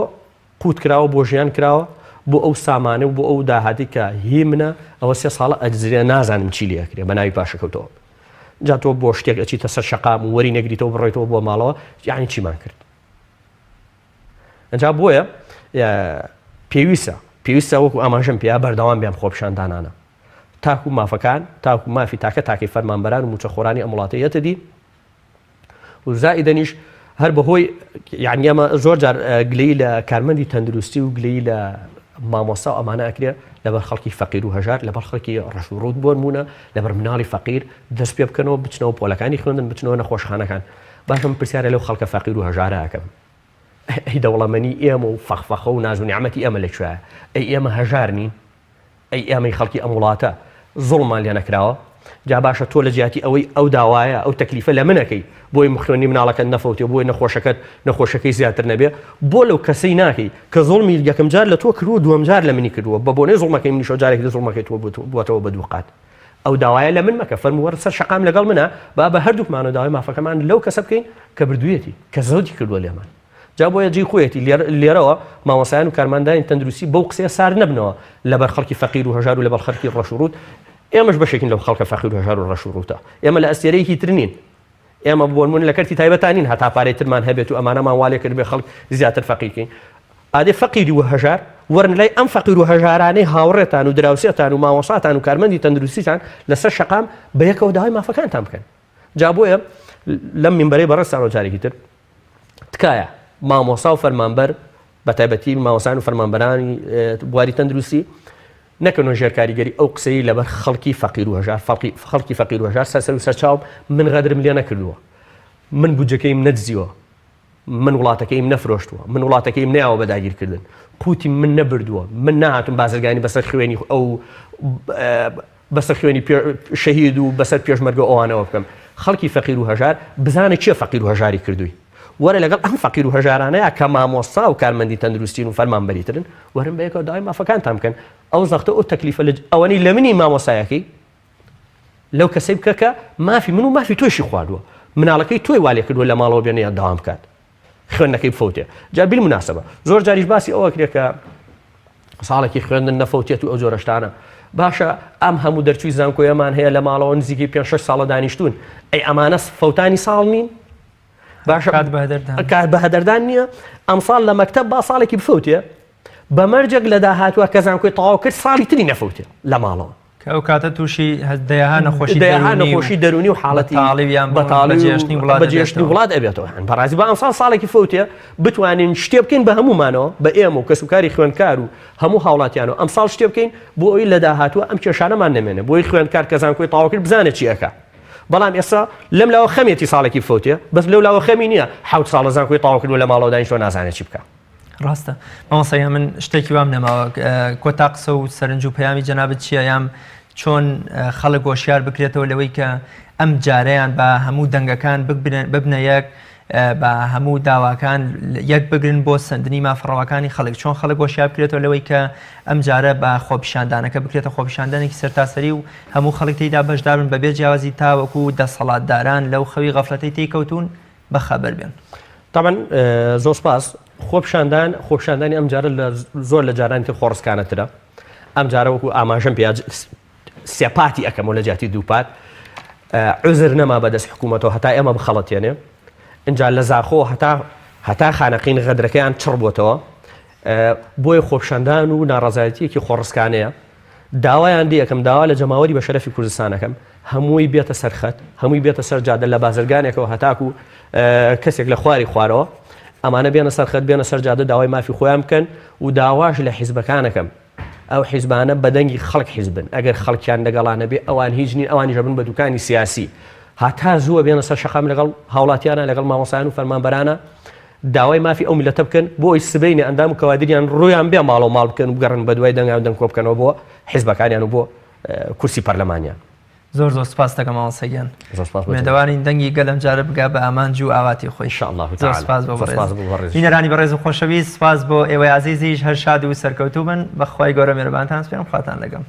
قوت کراوە، بۆ ژیان کراوە، بۆ ئەو سامانە و بۆ ئەو داهاتی کە هی منە ئەوە 3 ساڵە ئەجزرێ نازانم چی لێکرێ بە ناوی پاشەکەوتەوە. جا تۆ بۆ شتێک ئەچیتە سەر شەقام و وەری نەگریتەوە بڕێتەوە بۆ ماڵەوە، یعنی چیمان کرد؟ ئەجا بۆیە پێویستە وەکو ئاماژەم پێیا بەردەوام بیان خۆپیشاندانانە تاکو مافەکان، تاکو مافی تاکەی فەرمانبەران و موچەخۆرانی ئەم وڵاتەیەتە دی و زائیدەنیش هەر بەهۆی یعنی ئەمە زۆر جار گلەی لە کارمەندی تەندروستی و گلەی لە مامۆستا و ئەمانە ئەکرێ لەبەر خەڵکی فەقیر و هەژار، لەبەر خەڵکی ڕەشوڕوت بۆ نمونە، لەبەر مناڵی فەقیر دەست پێ بکەنەوە بچنەوە پۆلەکانی خوێندن، بچنەوە نەخۆشخانەکان. باشم پرسیارە لەو خەڵکە فەقیر و هەژارە ئەکەم. ئەی دەوڵەمەنی ئێمە و فەخفەخە و ناز و نیعمەتی ئێمە لەکوێیە؟ ئەی ئێمە هەژار نین؟ ئەی ئێمەی خەڵکی ئەم وڵاتە زوڵمان لێ نەکراوە؟ جا باشە تۆ لە جیاتی ئەوەی ئەو داوایە ئەو تەکلیفە لە منەکەی بۆی مخوێنی مناڵەکەت نەفەوتێ، بۆی نەخۆشەکەی زیاتر نەبێ، بۆ لەو کەسەی ناکەی کە زوڵمی یەکەم جار لە تۆ کردووە، دووەم جار لە منی کردووە، بە بۆنەی زوڵمەکەی منیشەوە جارێک زوڵمەکەی تۆ بووەتەوە بە دوو قات. ئەو داوایە لە من مەکە، فەرمووەرە سەر شەقام لەگەڵ منە، با بە هەردووکمانە داوای مافەکەمان لەو کەسە بکەین کە بردوویەتی، کە زەوتی کردووە لێمان. جا بۆیە جێی خۆیەتی لێرەوە مامۆسایان و کارمەندانی تەندروستی بەو قسەیە سار نەبنەوە لەبەر خەڵکی فەقیر و هەژار و لەبەر خەڵکی ڕەشوڕوت. ئێمەش بەشێکین لەو خەڵکە فەقیر و هەژار و ڕەشوڕوتە. ئێمە لە ئەستێرەیەکی تر نین، ئێمە بۆ نمونە لە کەرتی تایبەتانین، هەتا پارەی ترمان هەبێت و ئەمانەمان وا لێ کرد بێ خەڵک زیاتر فەقیرکەین. ئادێ فەقیری و هەژار وەرن لای ئەم فەقیر و هەژارانەی هاوڕێتان و دراوسێتان و مامۆساتان و کارمەندی تەندروستیتان لەسەر شەقام بە یەکەوە داوای مافەکانتان بکەن. جا بۆیە لەم مینبەرەی بەڕێستانەوە جارێکی تر تکایە مامۆستا و فەرمانبەر بە تایبەتی مامۆستایان و فەرمانبەرانی بواری تەندروستی نەکەنەوە ژێرکاریگەری ئەو قسەی لەبەر خەڵکی فەقیر و هەژار، خەڵکی فەقیر و هەژار سەر و سەرچاوم من غەدرم لێ نەکردووە، من بودجەکەیم نەدزیوە، من وڵاتەکەیم نەفرۆشتووە، من وڵاتەکەیم نەیاوە بە داگیرکردن، قوتی من نەبردووە، من نهاتم بازرگانی بەسەر خوێنی ئەو بەسەر خوێنی شەهید و بەسەر پێشمەرگە ئەوانەوە بکەم. خەڵکی فەقیر و هەژار بزانێت چیە فەقیر و هەژاری کردووی، وەرە لەگەڵ ئەم فەقیر و هەژارانەیە کە مامۆستا و کارمەندی تەندروستین و فەرمانبەریترن وەرن بە یەکەوە داوای مافەکانتان بکەن. ئەو زەختە ئەو تەکلیفە ئەوەنەی لە منی مامۆستایەکەی لەو کەسەی بکە کە مافی من و مافی تۆشی خواردووە، مناڵەکەی تۆی وا لێ کردووە لە ماڵەوە بێنە داوام بکات، خوێندنەکەی بفەوتێ. جا بیلموناسەبە زۆر جاریش باسی ئەوە کرێ کە ساڵێکی خوێندن نەفەوتێت و ئەو جۆرە شتانە. باشە ئەم هەموو دەرچووی زانکۆیەمان هەیە لە ماڵەوە نزیکی 5-6 ساڵە دانیشتون، ئەی ئەمانە فەوتانی ساڵ نین؟ باشە کات بە هەدەردان نییە. ئەمساڵ لە مەکتەب با ساڵێکی بفەوتێ بە مەرجێک لە داهاتووە کە زانکۆی تەواو کرد ساڵی تری نەفەوتێ لە ماڵەوە، کە ئەو کاتە تووشی دەیەها نەخۆشی دەرونی و حاڵەتی بەجێشتنی وڵات ئەبێتەوە. بەڕاستی بە ئەمساڵ ساڵێکی فەوتێ بتوانین شتێ بکەین بە هەمومانەوە، بە ئێمە و کەسوکاری خوێندکار و هەموو هاوڵاتیانەوە ئەمساڵ شتێ بکەین بۆ ئەوی لە داهاتووە ئەم کێشانەمان نەمێنێ، بۆی خوێندکار کە زانکۆی تەواو کرد بزانێت چی ئەکا. بەڵام ئێستا لەم لاوە خەمێتی ساڵێکی فەوتێ بەس لەو لاوە خەمی نییە 7 ساڵە زانکۆی تەواو کردووە لە ماڵەوە دانیشتۆ نازانێت چی بکە. ڕاستە مامۆستا من شتێکی وام نەماوە کۆتا قسە و سەرنج و پەیامی جەنابەت چییە، یام چۆن خەڵک گۆشیار بکرێتەوە لەوەی کە ئەم جارەیان بە هەموو دەنگەکان ببنە یەک بە هەموو داواکان یەک بگرن بۆ سندنی مافڕەوەکانی خەڵک چۆن خەڵک گۆشیاب بکرێتەوە لەوەی کە ئەم جارە بە خۆپیشاندانەکە بکرێتە خۆپیشاندانێکی سەرتاسەری و هەموو خەڵک تێیدا بەشدار بن بەبێ جیاوازی تاوەکو دەسەڵاتداران لەو خەوی غەفلەتەی تێکەوتون بەخەبەر بێن. طبعا زۆر سپاس. خۆپیشاندانی ئەم جارە زۆر لە جارانی خۆڕسکانەترە. ئەم جارە وەکو ئاماژەم پێ سێپاتی ئەەکەمەوە لە جیاتی دووپات عوزر نەما بەدەست حکوومەتەوە هەتا ئێمە بخەڵەتێنێ اینجا لە زاخۆ هەتا خانەقین غەدرەکەیان چڕ بۆتەوە بۆی خۆپیشاندان و ناڕازایەتیەکی خۆڕسکانەیە داوایان دی یەکەم داوا لە جەماوەری بە شەرەفی کوردستانەکەم هەمووی بێتە سەرخەت هەمووی بێتە سەر جادە لە بازرگانێکەوە هەتاکو کەسێک لە خواری خوارەوە ئەمانە بێنە سەرخەت بێنە سەر جادە داوای مافی خۆیان بکەن و داواش لە حیزبەکانەکەم ئەو حیزبانە بەدەنگی خەڵک حیزبن ئەگەر خەڵکیان لەگەڵانە بێ ئەوان هیچ نین ئەوانی ژەبن بە دوکانی سیاسی هەتا زووە بێنە سەر شەقام لەگەڵ هاوڵاتیانە لەگەڵ مامۆسایان و فەرمانبەرانە داوای مافی ئەو میلەتە بکەن بۆ ئەوی سبەینی ئەندام و کەوادریان ڕویان بێ ماڵ و ماڵ بکەن و بگەڕن بە دوای دەنگیان دەنگ کۆ بکەنەوە بۆ حیزبەکانیان و بۆ کورسی پەرلەمانیان. زۆر سپاس دەکەم مامۆستاگیان. مێدەوانی دەنگی گەلم جارە بگا بە ئامانج و ئاواتی خۆی. ئینشاءالله زۆر سپاس بۆ بینەرانی بەڕێز و خۆشەویست سپاس بۆ ئێوەی عەزیزیش هەر شاد و سەرکەوتوو بن بەخوای گەورە میهرەبانتان سپێرم خواتان لەگەم.